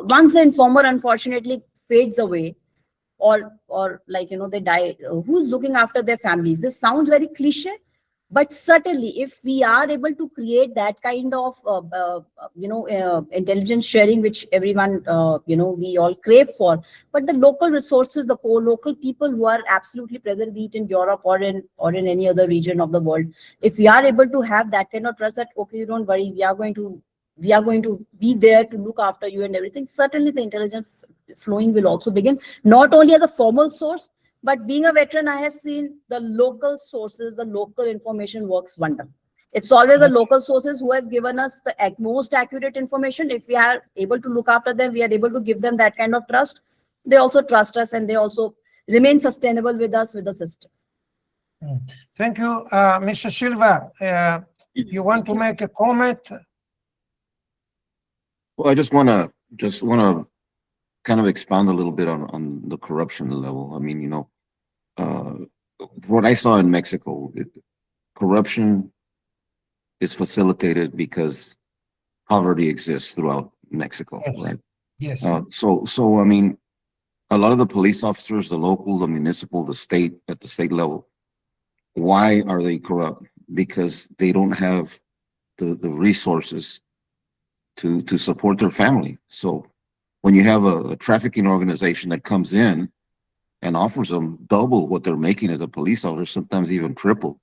once the informer unfortunately fades away, or like they die, who's looking after their families? This sounds very cliche, but certainly if we are able to create that kind of intelligence sharing, which everyone we all crave for, but the local resources, the local people who are absolutely present, be it in Europe or in any other region of the world, if we are able to have that kind of trust that, okay, you don't worry, we are going to be there to look after you and everything, certainly the intelligence flowing will also begin, not only as a formal source, but being a veteran, I have seen the local sources, the local information works wonder. It's always the local sources who has given us the most accurate information. If we are able to look after them, we are able to give them that kind of trust. They also trust us, and they also remain sustainable with us, with the system. Thank you, Mr. Silva. You want to make a comment? Well, I just want to kind of expand a little bit on the corruption level. I mean, what I saw in Mexico, corruption is facilitated because poverty exists throughout Mexico, Yes. right? Yes. So I mean, a lot of the police officers, the local, the municipal, the state, at the state level, why are they corrupt? Because they don't have the resources to support their family. So when you have a trafficking organization that comes in and offers them double what they're making as a police officer, sometimes even triple,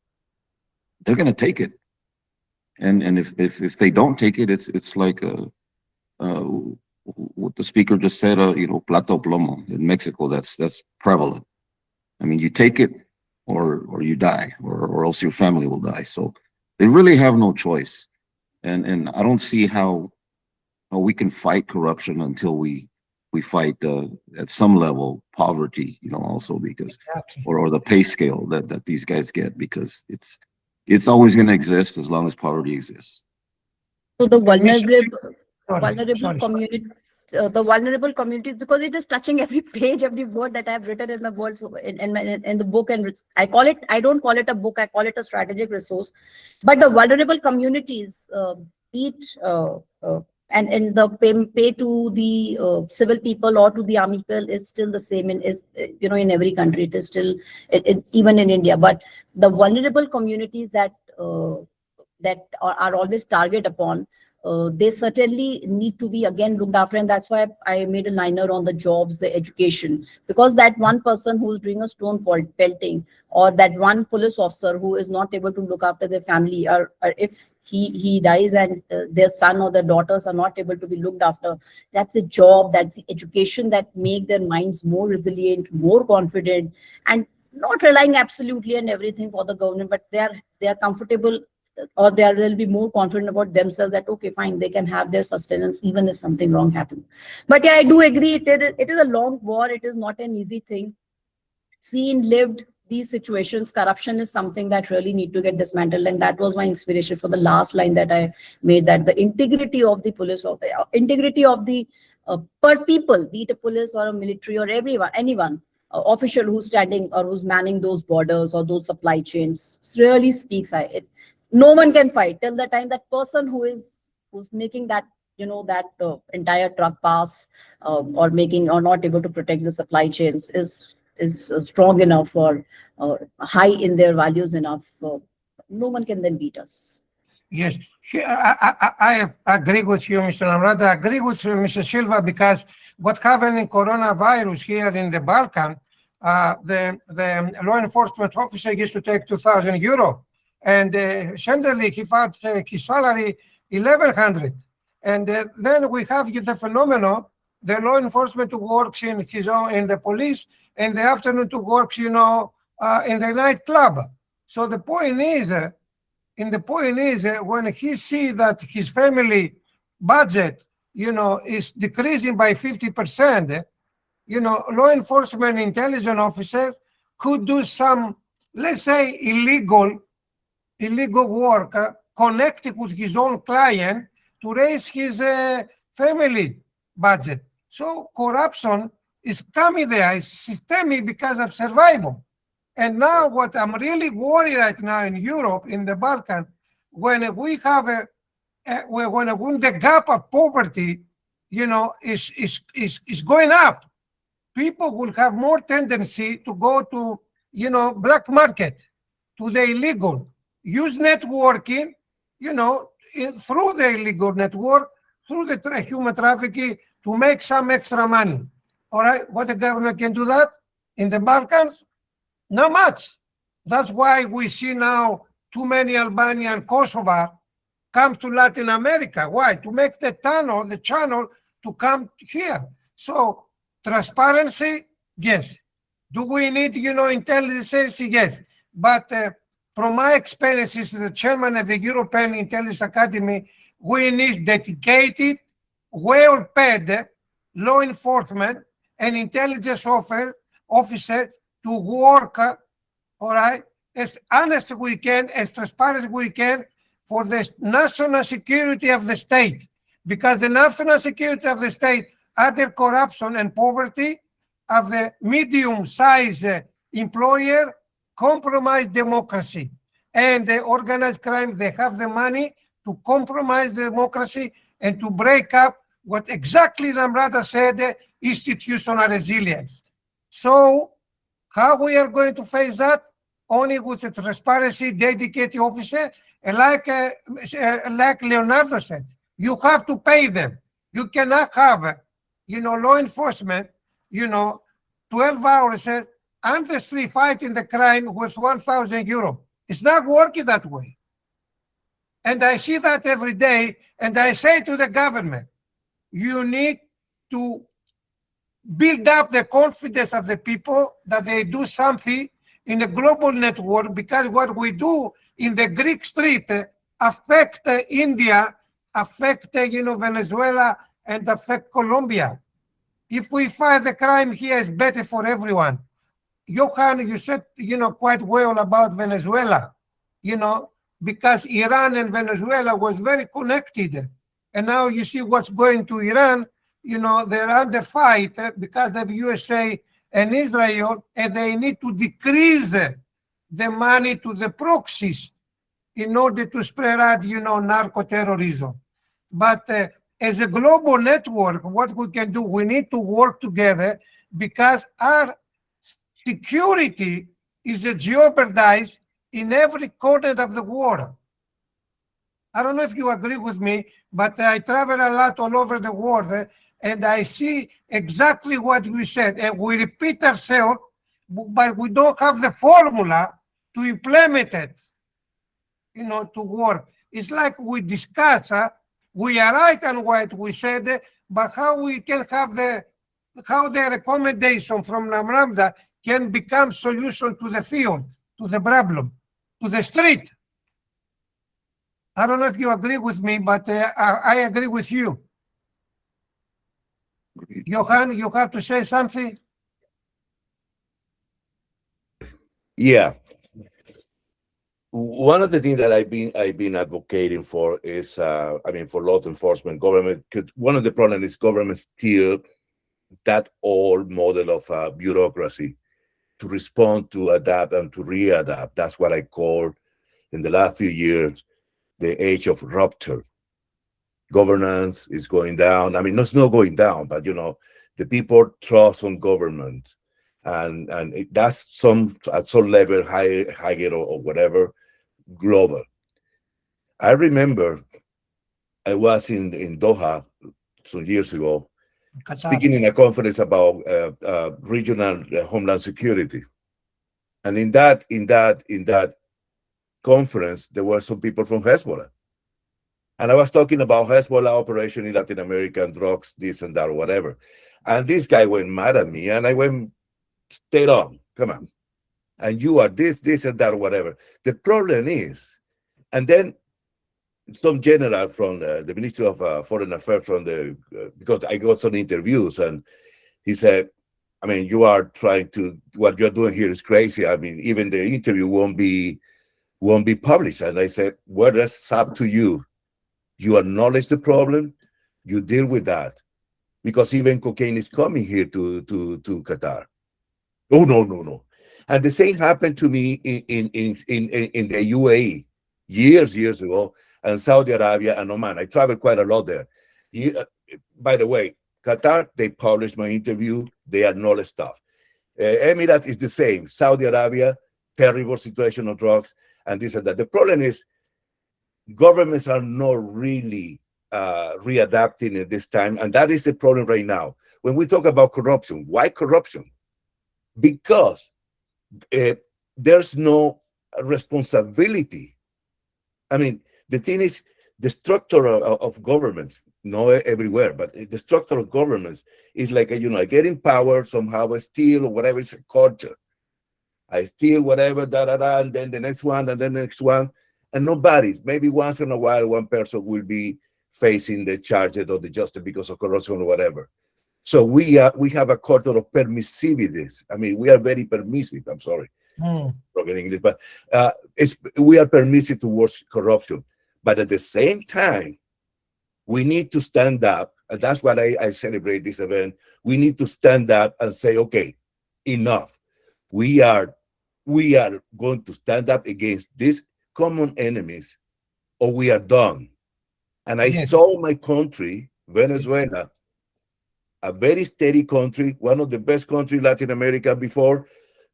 they're going to take it. And if they don't take it, it's like what the speaker just said, plato plomo in Mexico. That's prevalent. I mean, you take it or you die, or else your family will die. So they really have no choice. And I don't see how we can fight corruption until we we fight at some level poverty, also because, Exactly. or the pay scale that these guys get, because it's always going to exist as long as poverty exists. So the And Mr. vulnerable Sorry. community, the vulnerable communities, because it is touching every page, every word that I have written in my words, so in the book, and I don't call it a book, I call it a strategic resource. But the vulnerable communities, be it and the pay to the civil people or to the army people is still the same in every country. It is still even in India. But the vulnerable communities that are always target upon, they certainly need to be again looked after, and that's why I made a liner on the jobs, the education, because that one person who's doing a stone pelting, or that one police officer who is not able to look after their family, or if he dies and their son or their daughters are not able to be looked after, that's a job, that's the education that make their minds more resilient, more confident, and not relying absolutely on everything for the government, but they are comfortable, or they'll be more confident about themselves that, okay, fine, they can have their sustenance even if something wrong happens. But yeah, I do agree, it is a long war. It is not an easy thing. Seen, lived these situations, corruption is something that really need to get dismantled. And that was my inspiration for the last line that I made, that the integrity of the police, of integrity of the per people, be it a police or a military or anyone, official who's standing or who's manning those borders or those supply chains, really speaks. No one can fight till the time that person who's making that entire truck pass, or not able to protect the supply chains is strong enough or high in their values enough. No one can then beat us. Yes, I agree with you, Mr. Namrata. I agree with you, Mr. Silva, because what happened in coronavirus here in the Balkan, the law enforcement officer used to take 2,000 euro, and suddenly he found his salary 1,100. And then we have the phenomenon, the law enforcement who works in the police, and the afternoon to works, in the nightclub. So the point is, when he sees that his family budget, is decreasing by 50%, law enforcement intelligence officers could do some, let's say, illegal work connected with his own client to raise his family budget. So corruption is coming there, it's systemic because of survival. And now what I'm really worried right now in Europe, in the Balkan, when we have when the gap of poverty, is going up, people will have more tendency to go to, black market, to the illegal, use networking, through the illegal network, through the human trafficking, to make some extra money. All right, what the government can do that in the Balkans? Not much. That's why we see now too many Albanian Kosovar come to Latin America. Why? To make the channel to come here. So transparency, yes. Do we need, intelligence? Yes. But from my experience as the chairman of the European Intelligence Academy, we need dedicated, well-paid law enforcement and intelligence officer to work, all right, as honest as we can, as transparent as we can, for the national security of the state. Because the national security of the state, other corruption and poverty of the medium-sized employer, compromise democracy. And the organized crime, they have the money to compromise democracy and to break up what exactly Namrata said, institutional resilience. So how we are going to face that? Only with the transparency, dedicated officer, and like Leonardo said, you have to pay them. You cannot have, law enforcement, 12 hours on the street fighting the crime with 1,000 euro. It's not working that way. And I see that every day, and I say to the government, you need to build up the confidence of the people that they do something in a global network, because what we do in the Greek street affect India, affect Venezuela, and affect Colombia. If we fight the crime here, it's better for everyone. Johan, you said, quite well about Venezuela, because Iran and Venezuela was very connected. And now you see what's going to Iran, they're under fight because of USA and Israel, and they need to decrease the money to the proxies in order to spread out, narco-terrorism. But as a global network, what we can do, we need to work together because our security is jeopardized in every corner of the world. I don't know if you agree with me, but I travel a lot all over the world, and I see exactly what you said. And we repeat ourselves, but we don't have the formula to implement it, to work. It's like we discuss, we are right on what we said, but how we can have how the recommendation from Namrata can become solution to the field, to the problem, to the street. I don't know if you agree with me, but I agree with you. Johan, you have to say something? Yeah. One of the things that I've been advocating for is, for law enforcement, government. One of the problems is government still that old model of bureaucracy to respond, to adapt, and to readapt. That's what I call in the last few years the age of rupture. Governance is going down. It's not going down, but the people trust on government, and that's at some level, higher or whatever, global. I remember I was in Doha some years ago, speaking in a conference about regional homeland security, and in that conference there were some people from Hezbollah, and I was talking about Hezbollah operation in Latin America and drugs, this and that, or whatever, and this guy went mad at me, and I went, stay on, come on, and you are this and that, or whatever. The problem is, and then some general from the Ministry of Foreign Affairs because I got some interviews, and he said, you are trying to, what you're doing here is crazy. Even the interview won't be published. And I said, well, that's up to you. You acknowledge the problem, you deal with that, because even cocaine is coming here to Qatar. Oh, no. And the same happened to me in the UAE years ago, and Saudi Arabia and Oman. I traveled quite a lot there. By the way, Qatar, they published my interview, they acknowledge stuff. Emirates is the same. Saudi Arabia, terrible situation of drugs, and this and that. The problem is governments are not really readapting at this time, and that is the problem right now. When we talk about corruption, why corruption? Because there's no responsibility. The thing is, the structure of governments, not everywhere, but the structure of governments is like, I get in power, somehow I steal or whatever, it's a culture. I steal whatever, and then the next one, and then the next one, and nobody, maybe once in a while, one person will be facing the charges or the justice because of corruption or whatever. So we have a culture of permissiveness. We are very permissive. I'm sorry, broken English, but we are permissive towards corruption. But at the same time, we need to stand up, and that's what I celebrate this event. We need to stand up and say, okay, enough. We are going to stand up against these common enemies, or we are done. And I saw my country, Venezuela, a very steady country, one of the best countries in Latin America before,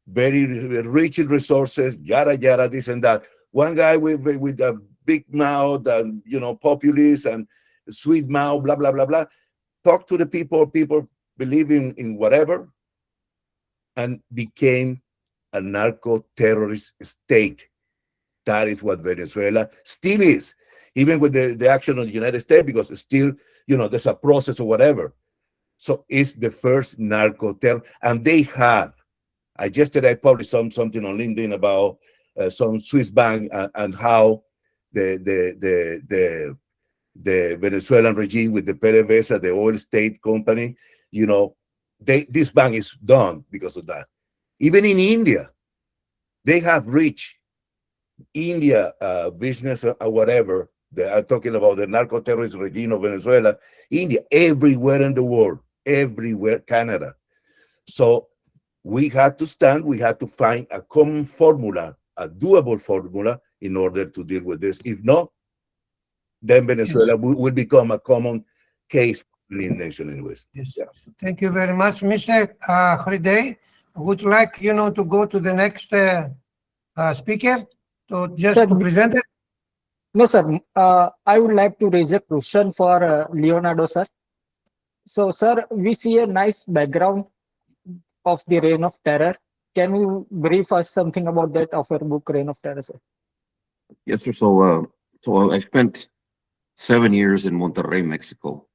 very rich in resources, yada, yada, this and that. One guy with a big mouth and, populist and sweet mouth, blah, blah, blah, blah. Talk to the people believe in whatever, and became a narco-terrorist state. That is what Venezuela still is, even with the action of the United States, because it's still, there's a process or whatever. So it's the first narco-terror, and they have. Yesterday I published something on LinkedIn about some Swiss bank and how the Venezuelan regime with the PDVSA, the oil state company, this ban is done because of that. Even in India, they have reached India business or whatever. They are talking about the narco-terrorist regime of Venezuela, India, everywhere in the world, everywhere, Canada. So we had to find a common formula, a doable formula in order to deal with this. If not, then Venezuela will become a common case for the nation anyways. Yes. Yeah. Thank you very much. Mr. Holiday, would you like, to go to the next speaker Sir, to present it? No, sir. I would like to raise a question for Leonardo, sir. So, sir, we see a nice background of the Reign of Terror. Can you brief us something about that of your book, Reign of Terror, sir? Yes, sir. So I spent 7 years in Monterrey, Mexico,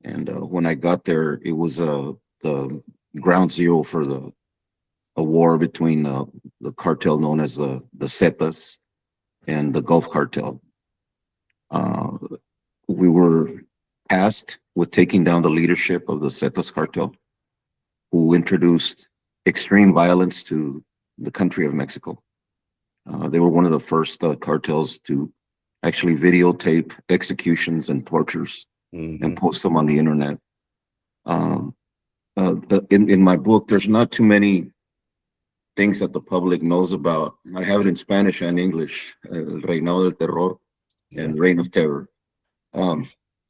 and when I got there, it was the ground zero for a war between the cartel known as the Zetas and the Gulf Cartel. We were tasked with taking down the leadership of the Zetas cartel, who introduced extreme violence to the country of Mexico. They were one of the first cartels to actually videotape executions and tortures and post them on the internet. In my book, there's not too many things that the public knows about. I have it in Spanish and English, El Reinado del Terror and Reign of Terror.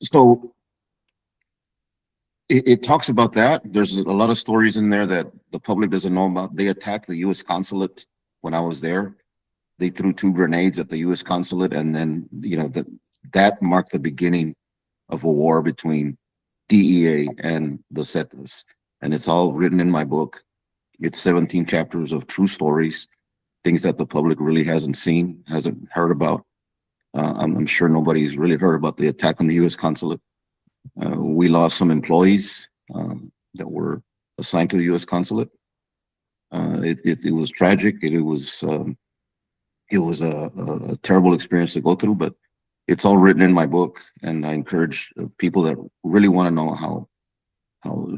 So it talks about that. There's a lot of stories in there that the public doesn't know about. They attacked the U.S. consulate when I was there. They threw 2 grenades at the U.S. consulate, and then that marked the beginning of a war between DEA and the Zetas. And it's all written in my book. It's 17 chapters of true stories, things that the public really hasn't seen, hasn't heard about. I'm sure nobody's really heard about the attack on the U.S. consulate. We lost some employees that were assigned to the U.S. consulate. It was tragic. It was a terrible experience to go through, but it's all written in my book, and I encourage people that really want to know how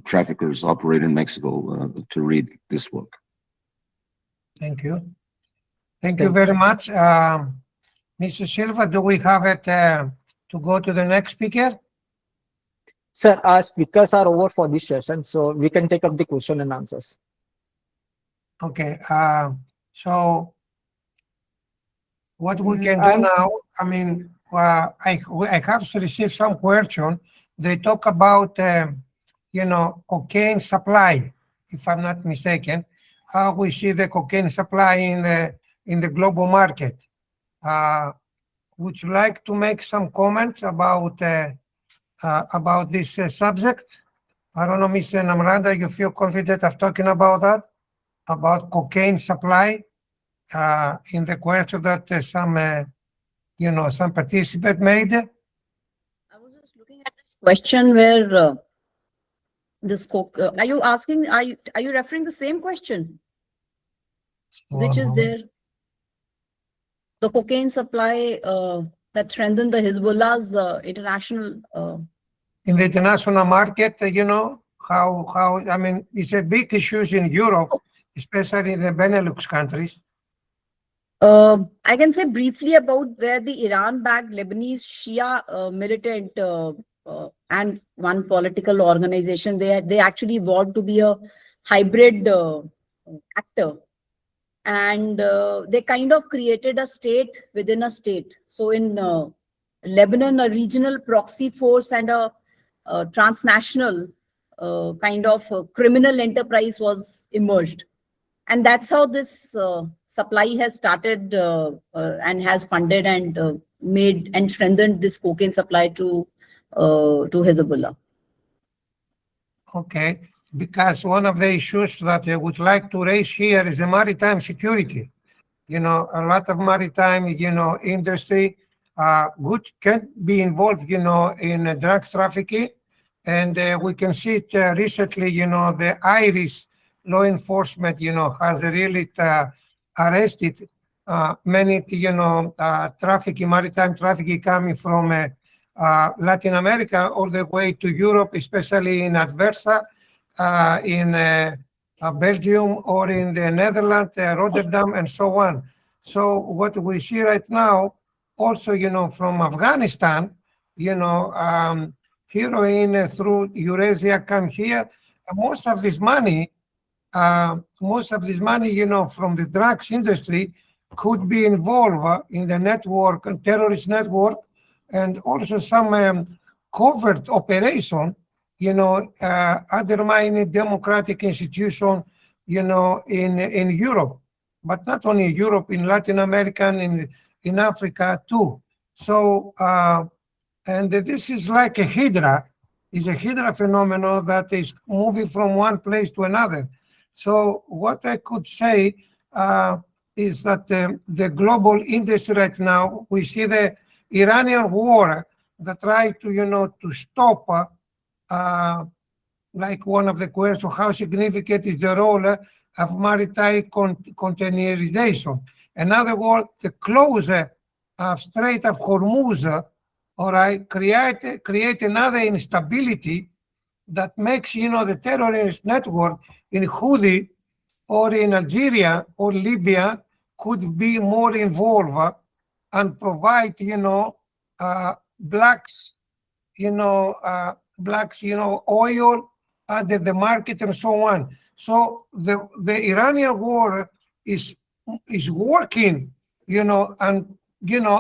traffickers operate in Mexico to read this book. Thank you. Thank you very much. Mr. Silva, do we have it to go to the next speaker? Sir, our speakers are over for this session, so we can take up the question and answers. Okay. So what we can do now, I mean, I have received some question. They talk about, cocaine supply, if I'm not mistaken, how we see the cocaine supply in the global market. Would you like to make some comments about this subject? I don't know, Mr. Namrata, you feel confident of talking about that, about cocaine supply in the question that some participant made? I was just looking at this question where are you asking? Are you referring the same question, which is there? The cocaine supply that strengthened the Hezbollah's international. In the international market, how I mean, it's a big issue in Europe, especially in the Benelux countries. I can say briefly about where the Iran-backed Lebanese Shia militant and one political organization, they actually evolved to be a hybrid actor. And they kind of created a state within a state. So in Lebanon, a regional proxy force and a transnational kind of criminal enterprise was emerged. And that's how this supply has started and has funded and made and strengthened this cocaine supply to Hezbollah. Okay, because one of the issues that I would like to raise here is the maritime security. A lot of maritime, industry can be involved, in drug trafficking. And we can see it recently, the Irish law enforcement, has really arrested many, maritime trafficking coming from Latin America all the way to Europe, especially in Adversa, in Belgium or in the Netherlands, Rotterdam, and so on. So what we see right now, also, from Afghanistan, heroin through Eurasia come here. Most of this money, from the drugs industry could be involved in the network, terrorist network, and also some covert operation, undermining democratic institution, in Europe, but not only Europe, in Latin America, in Africa too. So, and this is like a hydra. It's a hydra phenomenon that is moving from one place to another. So what I could say is that the global industry right now, we see the Iranian war that try to, to stop, like one of the questions, how significant is the role of maritime containerization? In other words, the closure of Strait of Hormuz, all right, create another instability that makes, the terrorist network in Houthi or in Algeria or Libya could be more involved and provide, blacks, oil under the market and so on. So the Iranian war is working, and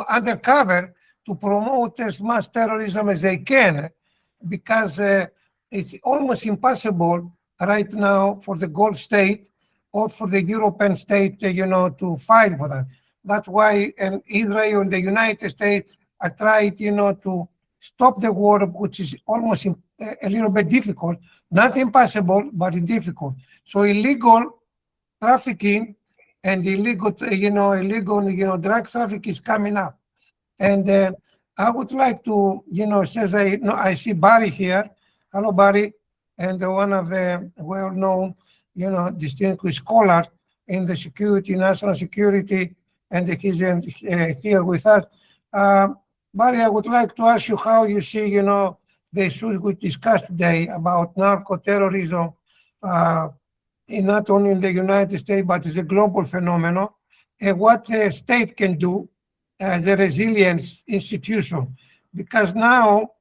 undercover to promote as much terrorism as they can, because it's almost impossible right now for the Gulf state or for the European state, to fight for that. That's why Israel and the United States are trying, to stop the war, which is almost a little bit difficult, not impossible, but difficult. So illegal trafficking and illegal drug trafficking is coming up. And I would like to, since I see Barry here. Hello, Barry, and one of the well-known, distinguished scholar in the security, national security, and he's here with us. Barry, I would like to ask you how you see, the issues we discussed today about narco-terrorism, not only in the United States, but as a global phenomenon, and what the state can do as a resilience institution. Because now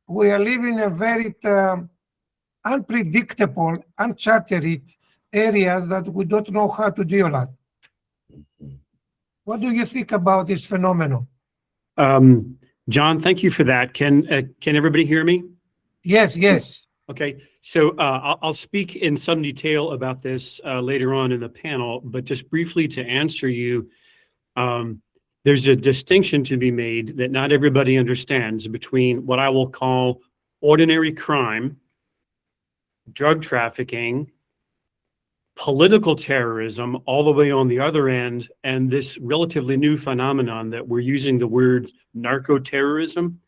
we are living in a very unpredictable, uncharted areas that we don't know how to deal with. What do you think about this phenomenon? John, thank you for that. Can everybody hear me? Yes. Okay, so I'll speak in some detail about this later on in the panel, but just briefly to answer you, there's a distinction to be made that not everybody understands between what I will call ordinary crime, drug trafficking, political terrorism, all the way on the other end, and this relatively new phenomenon that we're using the word narco-terrorism,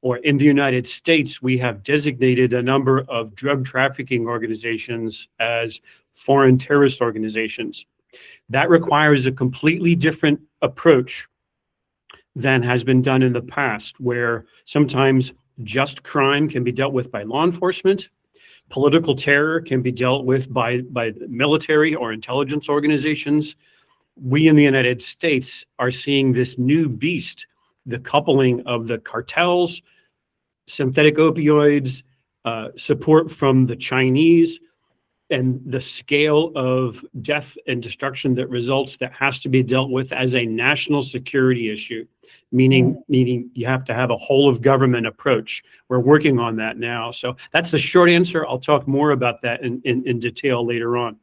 or in the United States, we have designated a number of drug trafficking organizations as foreign terrorist organizations. That requires a completely different approach than has been done in the past, where sometimes just crime can be dealt with by law enforcement. Political terror can be dealt with by military or intelligence organizations. We in the United States are seeing this new beast, the coupling of the cartels, synthetic opioids, support from the Chinese, and the scale of death and destruction that results that has to be dealt with as a national security issue, meaning you have to have a whole of government approach. We're working on that now. So that's the short answer. I'll talk more about that in detail later on.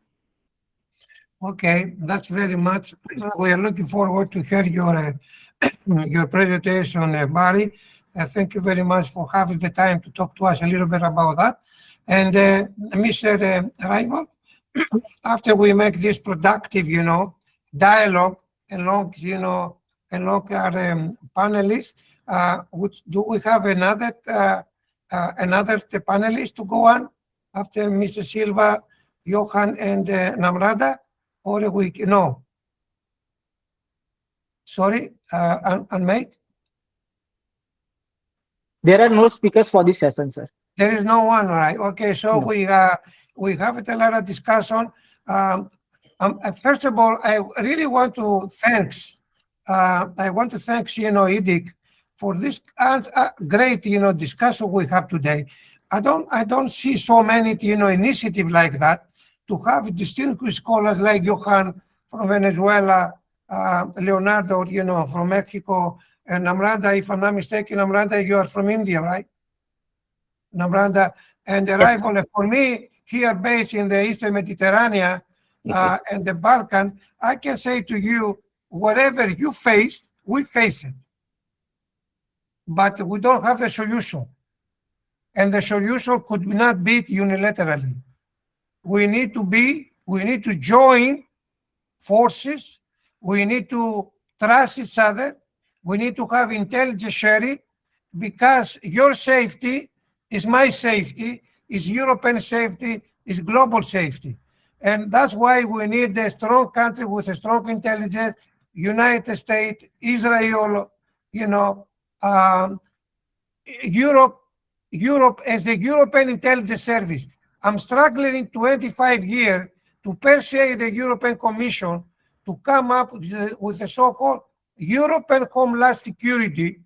Okay, that's very much. We are looking forward to hear your presentation, Barry. Thank you very much for having the time to talk to us a little bit about that. And Mr. Rival, after we make this productive, dialogue along, along our panelists, do we have another panelist to go on after Mr. Silva, Johan, and Namrata, or no? Sorry, unmade. There are no speakers for this session, sir. There is no one, right? Okay, so No. we have a lot of discussion. First of all, I really want to thanks. I want to thank Edic for this great discussion we have today. I don't see so many initiatives like that, to have distinguished scholars like Johan from Venezuela, Leonardo from Mexico, and Namrata, if I'm not mistaken, Namrata, you are from India, right? Namrata, and the rival for me here based in the Eastern Mediterranean and the Balkan, I can say to you, whatever you face, we face it. But we don't have the solution. And the solution could not be unilaterally. We need to join forces. We need to trust each other. We need to have intelligence sharing, because your safety is my safety, is European safety, is global safety. And that's why we need a strong country with a strong intelligence, United States, Israel, Europe as a European intelligence service. I'm struggling in 25 years to persuade the European Commission to come up with the so-called European Homeland Security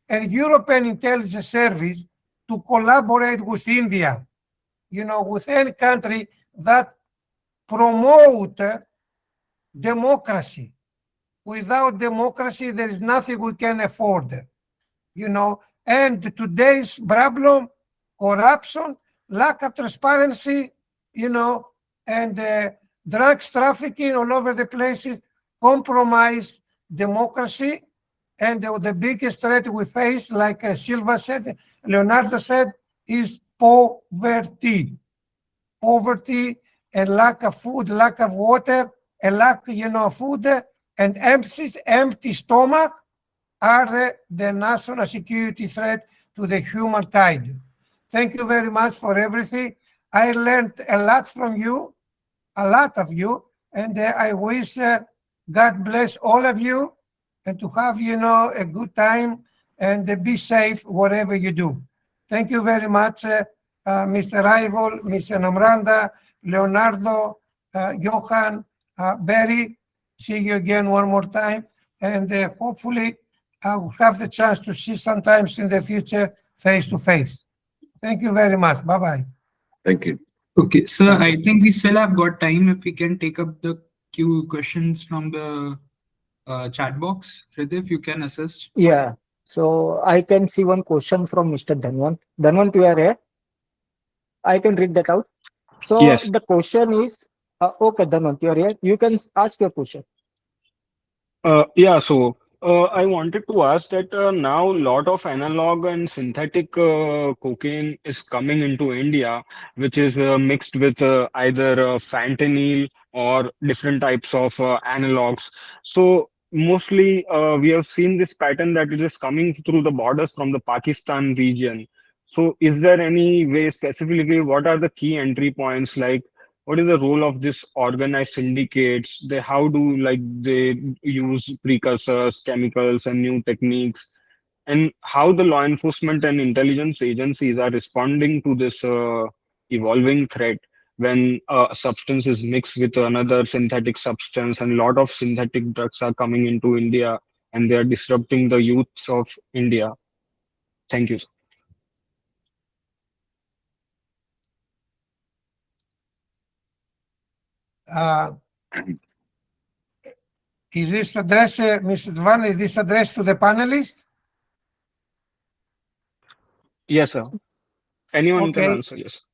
and European Intelligence Service to collaborate with India, with any country that promote democracy. Without democracy, there is nothing we can afford, And today's problem, corruption, lack of transparency, and drugs trafficking all over the places, compromise democracy. And the biggest threat we face, like Silva said, Leonardo said, is poverty. Poverty and lack of food, lack of water, and lack, of food, and empty stomach are the national security threat to the humankind. Thank you very much for everything. I learned a lot from you, a lot of you, and I wish God bless all of you, and to have, a good time, and be safe whatever you do. Thank you very much, Mr. Rival, Mr. Namrata, Leonardo, Johan, Barry. See you again one more time, and hopefully I will have the chance to see sometimes in the future face to face. Thank you very much. Bye-bye. Thank you. Okay, sir, I think we still have got time if we can take up the few questions from the chat box. Hridif, you can assist. Yeah. So I can see one question from Mr. Dhanwant. Dhanwant, you are here. I can read that out. So Yes. the question is, okay, Dhanwant, you are here. You can ask your question. I wanted to ask that now a lot of analog and synthetic cocaine is coming into India, which is mixed with either fentanyl or different types of analogs. So mostly we have seen this pattern that it is coming through the borders from the Pakistan region. So is there any way specifically what are the key entry points, like what is the role of this organized syndicates? How do they use precursors, chemicals, and new techniques? And how the law enforcement and intelligence agencies are responding to this evolving threat when a substance is mixed with another synthetic substance, and a lot of synthetic drugs are coming into India and they are disrupting the youths of India. Thank you. Is this address, Mr. Dhwan, is this addressed to the panelists? Yes, sir. Anyone can Okay. answer, yes.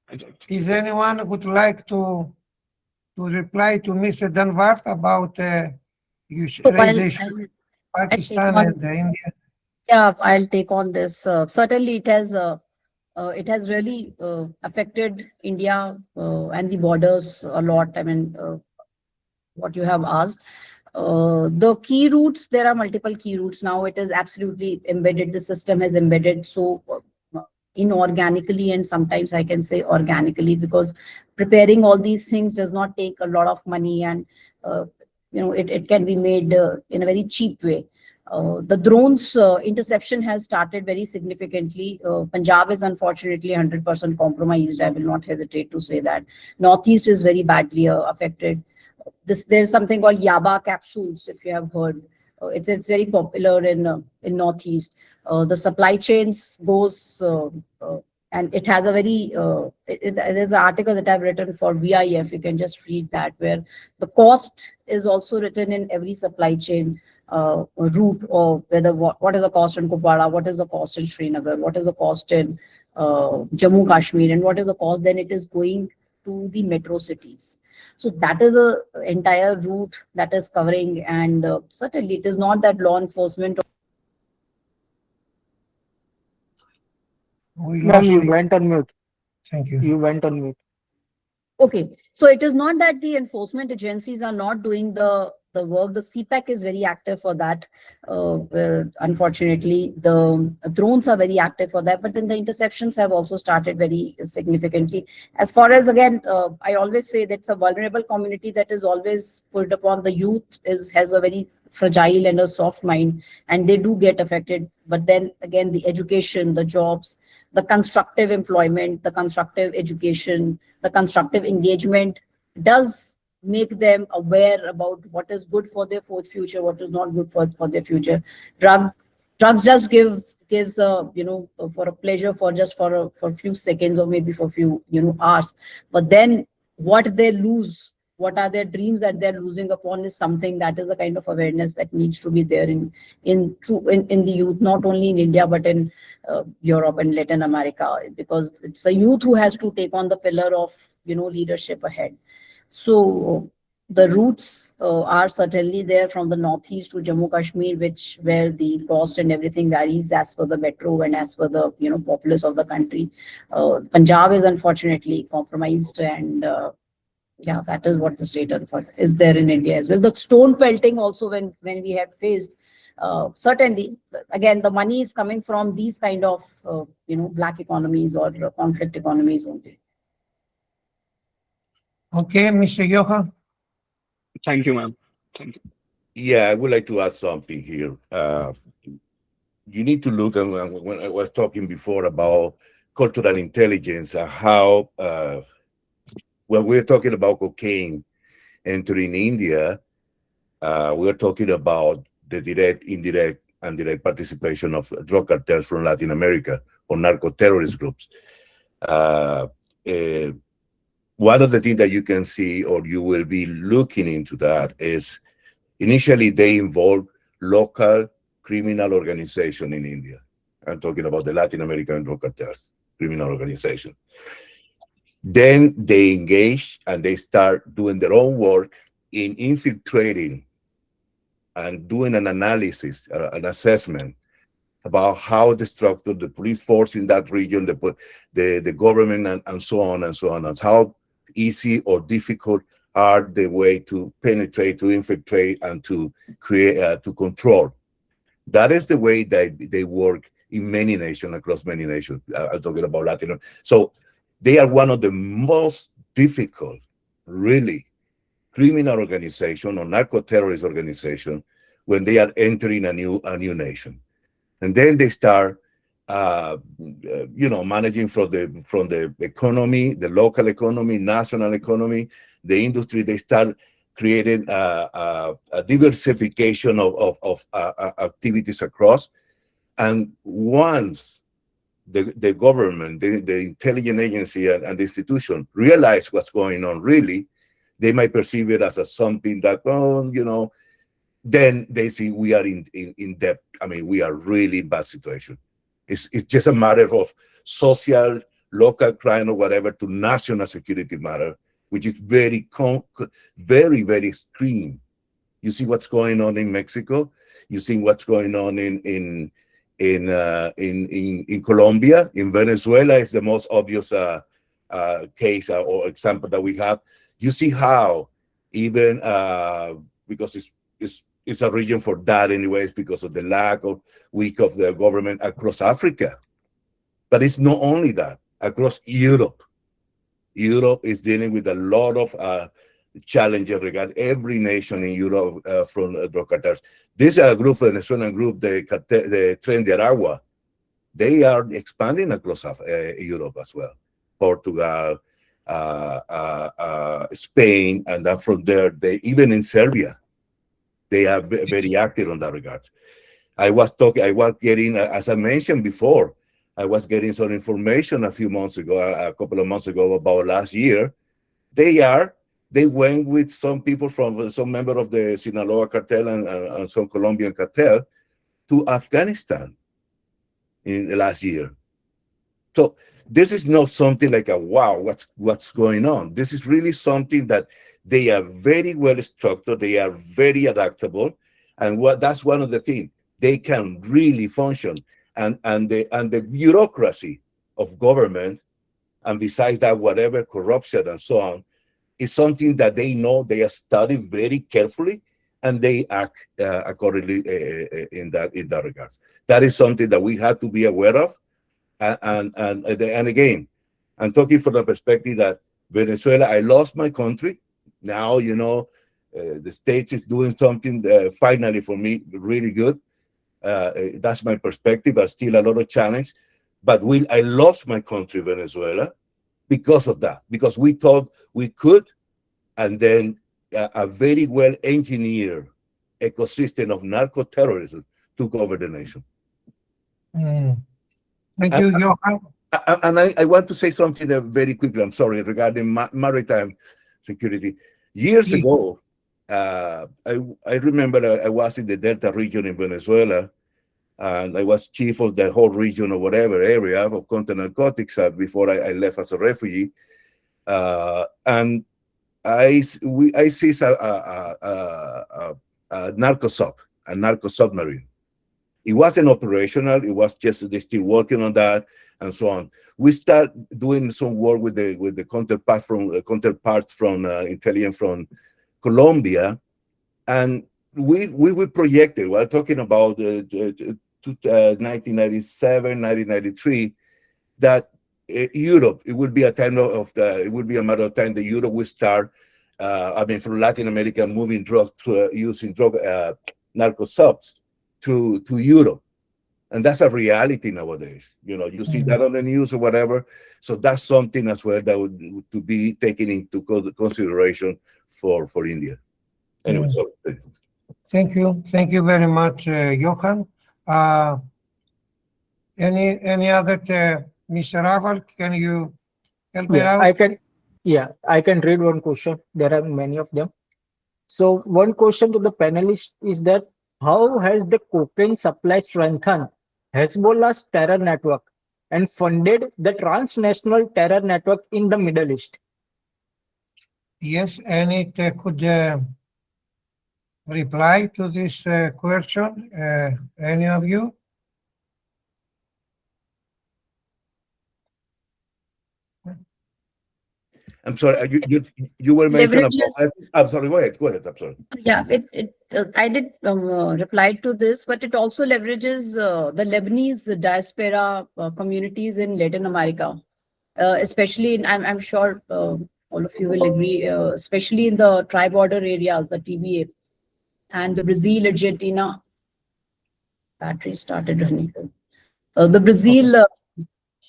Is anyone would like to reply to Mr. Dhanwant about Pakistan and India? Yeah, I'll take on this. Certainly, it has really affected India and the borders a lot. I mean, what you have asked. The key routes, there are multiple key routes now. It is absolutely embedded. The system has embedded so inorganically, and sometimes I can say organically, because preparing all these things does not take a lot of money, and it can be made in a very cheap way. The drones interception has started very significantly. Punjab is unfortunately 100% compromised. I will not hesitate to say that. Northeast is very badly affected. There's something called Yaba capsules, if you have heard. It's very popular in Northeast. The supply chains goes and it has a very there's an article that I've written for VIF. You can just read that, where the cost is also written in every supply chain route, or whether what is the cost in Kupwara, what is the cost in Srinagar, what is the cost in Jammu Kashmir, and what is the cost then it is going to the metro cities. So that is a entire route that is covering, and certainly it is not that law enforcement. We Ma'am, lost you you. went on mute. Thank you. You went on mute. Okay, so it is not that the enforcement agencies are not doing the work. The CPEC is very active for that. Unfortunately, the drones are very active for that, but then the interceptions have also started very significantly. As far as, again, I always say that's a vulnerable community that is always put upon. The youth has a very fragile and a soft mind, and they do get affected. But then again, the education, the jobs, the constructive employment, the constructive education, the constructive engagement does make them aware about what is good for their future, what is not good for their future. Drugs just gives a, for a pleasure, for a few seconds, or maybe for a few hours, but then what they lose, what are their dreams that they're losing upon, is something that is the kind of awareness that needs to be there in the youth, not only in India but in Europe and Latin America, because it's a youth who has to take on the pillar of leadership ahead. So the routes are certainly there from the northeast to Jammu Kashmir, where the cost and everything varies as per the metro and as per the populace of the country. Punjab is unfortunately compromised, and yeah, that is what the state is there in India as well. The stone pelting also, when we had faced, certainly again the money is coming from these kind of black economies or conflict economies only. Okay, Mr. Johan. Thank you, ma'am. Thank you. Yeah, I would like to add something here. You need to look, and when I was talking before about cultural intelligence, how when we're talking about cocaine entering India, we're talking about the direct, indirect, and direct participation of drug cartels from Latin America or narco-terrorist groups. One of the things that you can see, or you will be looking into that, is initially they involve local criminal organization in India. I'm talking about the Latin American drug cartels, criminal organization. Then they engage and they start doing their own work in infiltrating and doing an analysis, an assessment about how the structure, the police force in that region, the government, and so on and so on, and how easy or difficult are the way to penetrate, to infiltrate, and to create, to control. That is the way that they work in many nations, across many nations. I'm talking about Latin. So they are one of the most difficult, really, criminal organization or narco-terrorist organization when they are entering a new nation. And then they start managing from the economy, the local economy, national economy, the industry. They start creating a diversification of activities across. And once the government, the intelligence agency, and the institution realize what's going on, really, they might perceive it as something that, then they see we are in depth. I mean, we are really bad situation. It's just a matter of social, local crime or whatever to national security matter, which is very, very extreme. You see what's going on in Mexico. You see what's going on in Colombia. In Venezuela is the most obvious case or example that we have. You see how even because it's a region for that anyways, because of the lack of weak of the government across Africa. But it's not only that, across Europe. Europe is dealing with a lot of challenges regarding every nation in Europe from drug cartels. This group, Venezuelan group, the Tren de Aragua, they are expanding across Europe as well. Portugal, Spain, and then from there, they even in Serbia, they are very active on that regard. I was getting, as I mentioned before, I was getting some information a couple of months ago about last year. They went with some people from some member of the Sinaloa cartel and some Colombian cartel to Afghanistan in the last year. So this is not something like a wow, what's going on. This is really something that they are very well structured, they are very adaptable, and that's one of the things. They can really function, and the bureaucracy of government, and besides that, whatever corruption and so on, is something that they know, they are studied very carefully, and they act accordingly in that regards. That is something that we have to be aware of, and again, I'm talking from the perspective that Venezuela, I lost my country. Now, the States is doing something finally for me really good. That's my perspective, but still a lot of challenge. But I lost my country, Venezuela, because of that, because we thought we could, and then a very well engineered ecosystem of narco-terrorism took over the nation. Thank you, Johan. And I want to say something very quickly, I'm sorry, regarding maritime security. Years ago, I remember I was in the Delta region in Venezuela, and I was chief of the whole region or whatever area of counter narcotics before I left as a refugee. And I seized a narco submarine. It wasn't operational. It was just they're still working on that and so on. We start doing some work with the counterparts from intelligence from Colombia, and we were projected. We're talking about 1997, 1993, that Europe, it would be a matter of time that Europe will start. From Latin America, moving drugs using narco subs to Europe. And that's a reality nowadays. You see that on the news or whatever. So that's something as well that would to be taken into consideration for India. Anyway, so Thank you very much, Johan. Any other, Mr. Raval, can you help me out? I can read one question. There are many of them. So one question to the panelists is that how has the cocaine supply strengthened Hezbollah's terror network and funded the transnational terror network in the Middle East? Yes, and it could reply to this question, any of you? I'm sorry, you were mentioning about, I'm sorry, go ahead, I'm sorry. Yeah, I did reply to this, but it also leverages the Lebanese diaspora communities in Latin America, especially I'm sure all of you will agree, especially in the tri-border areas, the TBA, and the Brazil, Argentina. Battery started running. The Brazil,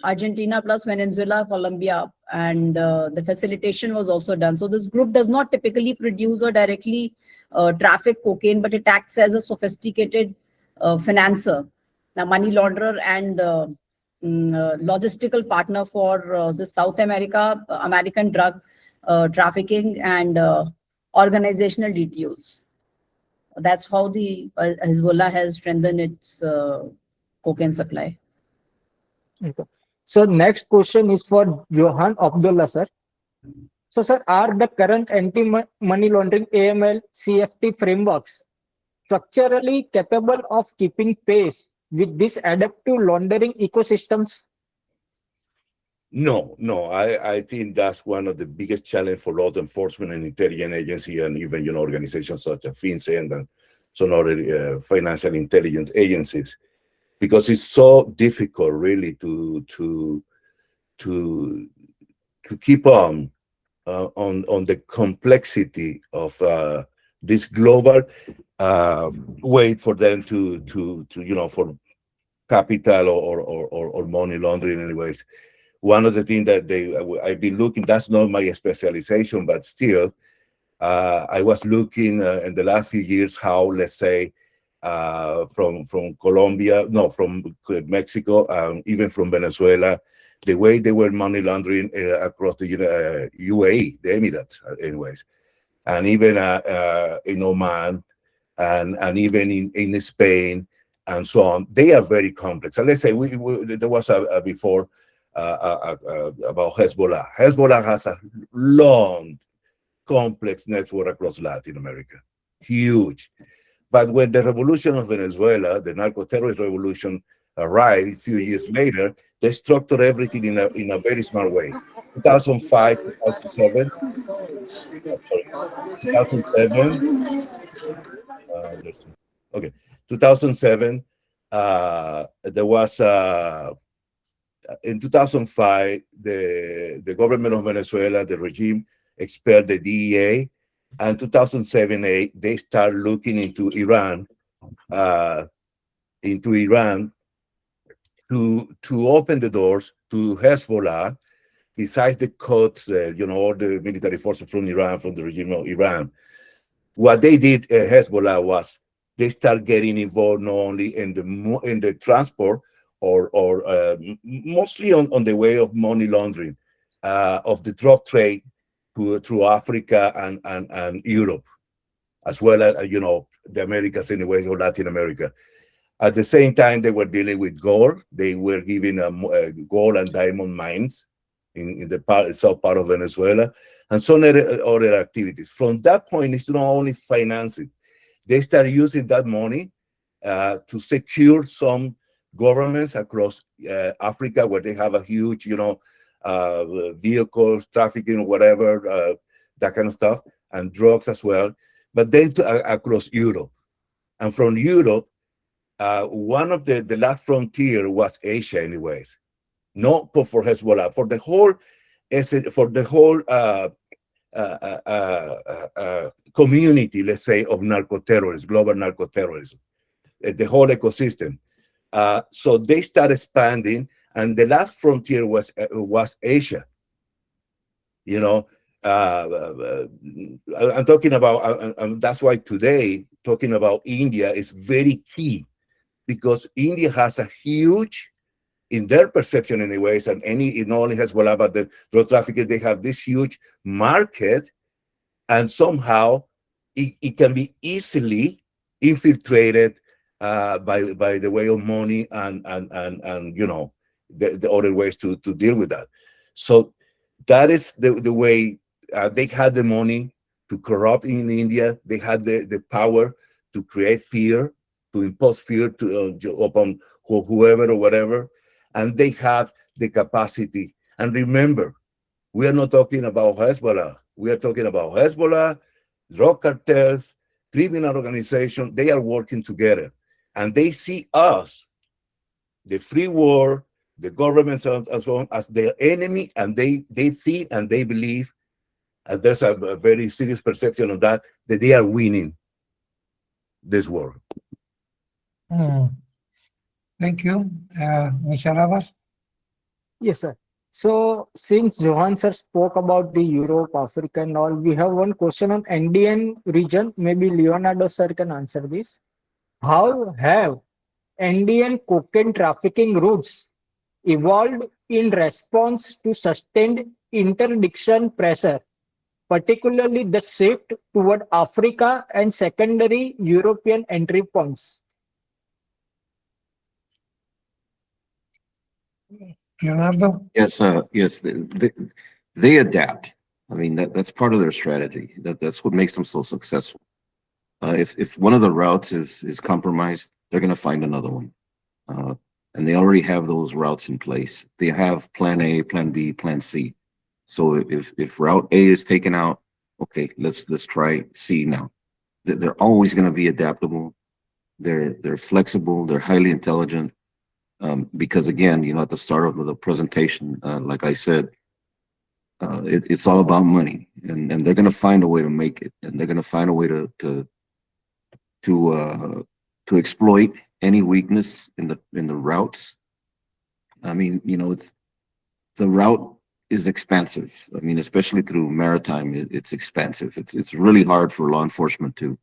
Argentina plus Venezuela, Colombia, and the facilitation was also done. So this group does not typically produce or directly traffic cocaine, but it acts as a sophisticated financer, a money launderer, and logistical partner for the South American drug trafficking and organizational DTOs. That's how the Hezbollah has strengthened its cocaine supply. Okay. So next question is for Johan Abdola, sir. So, sir, are the current anti-money laundering AML CFT frameworks structurally capable of keeping pace with these adaptive laundering ecosystems? No. I think that's one of the biggest challenge for law enforcement and intelligence agency, and even organizations such as FinCEN and some other financial intelligence agencies, because it's so difficult really to keep on on the complexity of this global way for them to for capital or money laundering. Anyways, one of the things that I've been looking, that's not my specialization, but still, I was looking in the last few years how, let's say, from Colombia, no, from Mexico, even from Venezuela, the way they were money laundering across the UAE, the Emirates, anyways, and even in Oman, and even in Spain, and so on. They are very complex. So let's say there was a before about Hezbollah. Hezbollah has a long, complex network across Latin America, huge. But when the revolution of Venezuela, the narco-terrorist revolution, arrived a few years later, they structured everything in a very smart way. 2005, 2007, 2007. Okay, 2007. There was in 2005, the government of Venezuela, the regime, expelled the DEA, and 2007-8 they start looking into Iran, to open the doors to Hezbollah. Besides the cuts, all the military forces from Iran, from the regime of Iran, what they did, Hezbollah, was they start getting involved not only in the transport or mostly on the way of money laundering of the drug trade through Africa and Europe, as well as the Americas, anyways, or Latin America. At the same time, they were dealing with gold. They were giving gold and diamond mines in the south part of Venezuela, and some other activities. From that point, it's not only financing. They start using that money to secure some governments across Africa, where they have a huge, vehicles, trafficking, whatever, that kind of stuff, and drugs as well. But then across Europe. And from Europe, one of the last frontier was Asia, anyways. Not for Hezbollah, for the whole community, let's say, of narco-terrorism, global narco-terrorism, the whole ecosystem. So they start expanding, and the last frontier was Asia. I'm talking about, that's why today talking about India is very key, because India has a huge, in their perception anyways, and it not only Hezbollah, but the drug traffickers, they have this huge market, and somehow it can be easily infiltrated by the way of money and the other ways to deal with that. So that is the way they had the money to corrupt in India. They had the power to create fear, to impose fear upon whoever or whatever, and they have the capacity. And remember, we are not talking about Hezbollah. We are talking about Hezbollah, drug cartels, criminal organizations. They are working together, and they see us, the free world, the governments and so on, as their enemy, and they think and they believe, and there's a very serious perception of that they are winning this war. Thank you. Mr. Abbas? Yes, sir. So since Johan sir spoke about the Europe, Africa and all, we have one question on Andean region. Maybe Leonardo sir can answer this. How have Andean cocaine trafficking routes evolved in response to sustained interdiction pressure, particularly the shift toward Africa and secondary European entry points? Leonardo? Yes, yes, they adapt. I mean, that's part of their strategy. That's what makes them so successful. If one of the routes is compromised, they're going to find another one, and they already have those routes in place. They have Plan A, Plan B, Plan C. So if Route A is taken out, okay, let's try C now. They're always going to be adaptable. They're flexible. They're highly intelligent. Because again, at the start of the presentation, like I said, it's all about money, and they're going to find a way to make it, and they're going to find a way to exploit any weakness in the routes. I mean, it's the route is expensive. I mean, especially through maritime, it's expensive. It's really hard for law enforcement to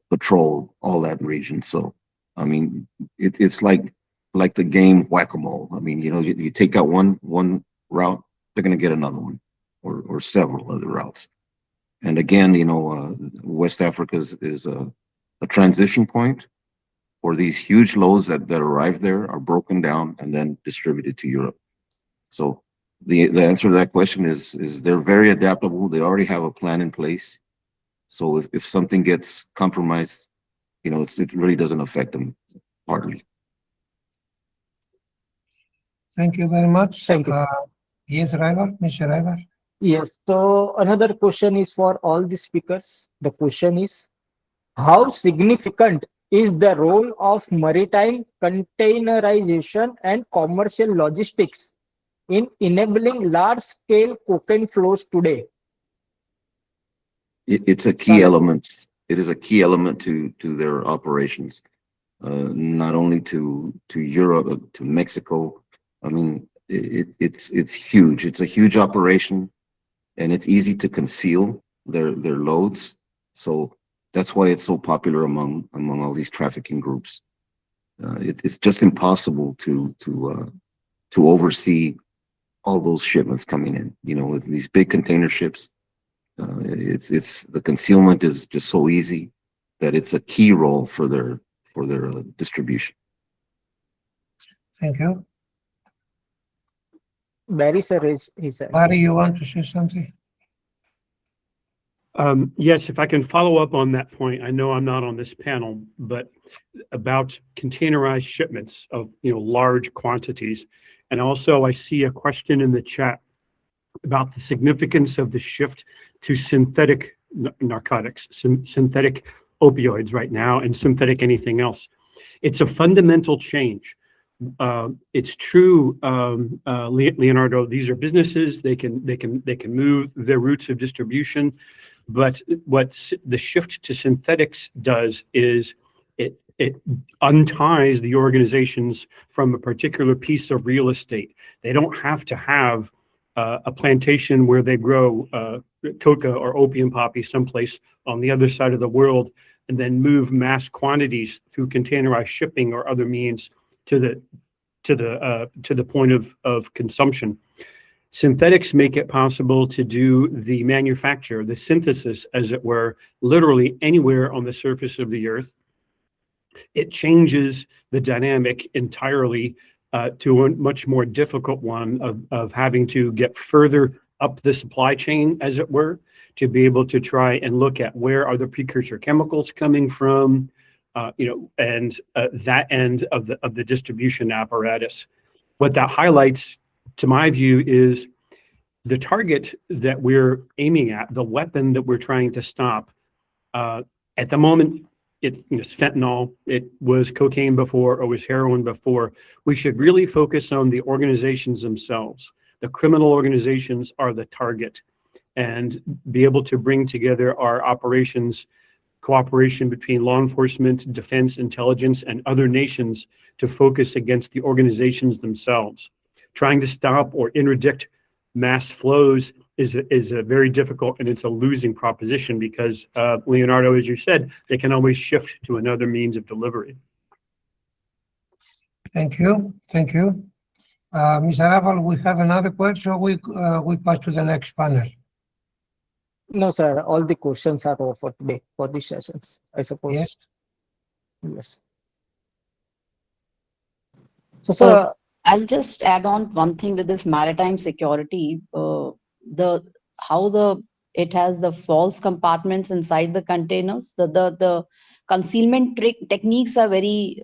patrol all that region. So, I mean, it's like the game whack-a-mole. I mean, you take out one route, they're going to get another one, or several other routes. And again, West Africa is a transition point where these huge loads that arrive there are broken down and then distributed to Europe. So the answer to that question is they're very adaptable. They already have a plan in place. So if something gets compromised, it really doesn't affect them hardly. Thank you very much. Thank you. Yes, River, Mr. River. Yes. So another question is for all the speakers. The question is, how significant is the role of maritime containerization and commercial logistics in enabling large-scale cocaine flows today? It's a key element. It is a key element to their operations, not only to Europe, to Mexico. I mean, it's huge. It's a huge operation, and it's easy to conceal their loads. So that's why it's so popular among all these trafficking groups. It's just impossible to oversee all those shipments coming in. With these big container ships, it's the concealment is just so easy that it's a key role for their distribution. Thank you. Barry sir is here. Barry, you want to say something? Yes, if I can follow up on that point. I know I'm not on this panel, but about containerized shipments of large quantities. And also I see a question in the chat about the significance of the shift to synthetic narcotics, synthetic opioids right now, and synthetic anything else. It's a fundamental change. It's true, Leonardo, these are businesses. They can move their routes of distribution, but what the shift to synthetics does is it unties the organizations from a particular piece of real estate. They don't have to have a plantation where they grow coca or opium poppy someplace on the other side of the world and then move mass quantities through containerized shipping or other means to the point of consumption. Synthetics make it possible to do the manufacture, the synthesis, as it were, literally anywhere on the surface of the earth. It changes the dynamic entirely to a much more difficult one of having to get further up the supply chain, as it were, to be able to try and look at where are the precursor chemicals coming from, and that end of the distribution apparatus. What that highlights, to my view, is the target that we're aiming at, the weapon that we're trying to stop. At the moment, it's fentanyl. It was cocaine before, or was heroin before. We should really focus on the organizations themselves. The criminal organizations are the target, and be able to bring together our operations, cooperation between law enforcement, defense, intelligence, and other nations to focus against the organizations themselves. Trying to stop or interdict mass flows is a very difficult, and it's a losing proposition because, Leonardo, as you said, they can always shift to another means of delivery. Thank you. Thank you. Mr. Raval, we have another question. We pass to the next panel. No, sir. All the questions are over for today, for these sessions, I suppose. Yes. Yes. So, sir, I'll just add on one thing with this maritime security. It has the false compartments inside the containers. The concealment techniques are very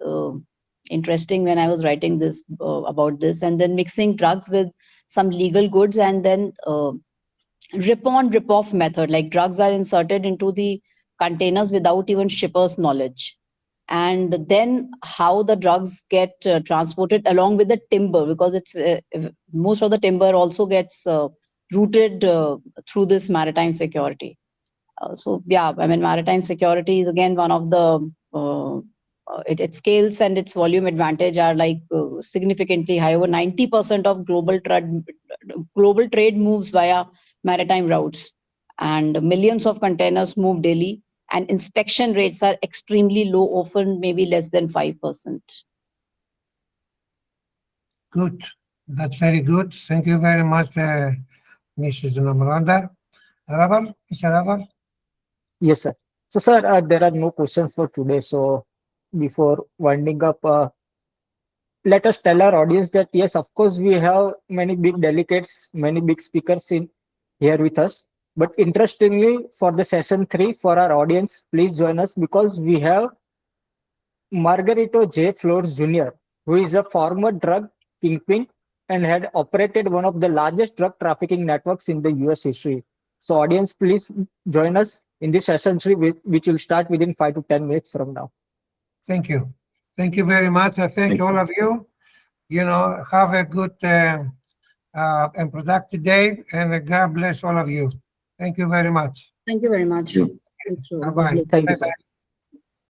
interesting when I was writing this about this, and then mixing drugs with some legal goods, and then rip-on, rip-off method, like drugs are inserted into the containers without even shipper's knowledge. and then how the drugs get transported along with the timber, because it's most of the timber also gets routed through this maritime security. So yeah, I mean, maritime security is again one of the its scales and its volume advantage are like significantly high. Over 90% of global trade moves via maritime routes, and millions of containers move daily, and inspection rates are extremely low, often maybe less than 5%. Good. That's very good. Thank you very much, Mrs. Namrata. Raval, Mr. Raval? Yes, sir. So, sir, there are no questions for today. So, before winding up, let us tell our audience that yes, of course, we have many big delegates, many big speakers in here with us. But interestingly, for the session 3, for our audience, please join us because we have Margarito J. Flores Jr., who is a former drug kingpin and had operated one of the largest drug trafficking networks in the US history. So, audience, please join us in this session 3, which will start within 5 to 10 minutes from now. Thank you. Thank you very much. I thank all of you. You know, have a good and productive day, and God bless all of you. Thank you very much. Thank you very much. Thank Thanks for- Bye-bye. Thank you, sir.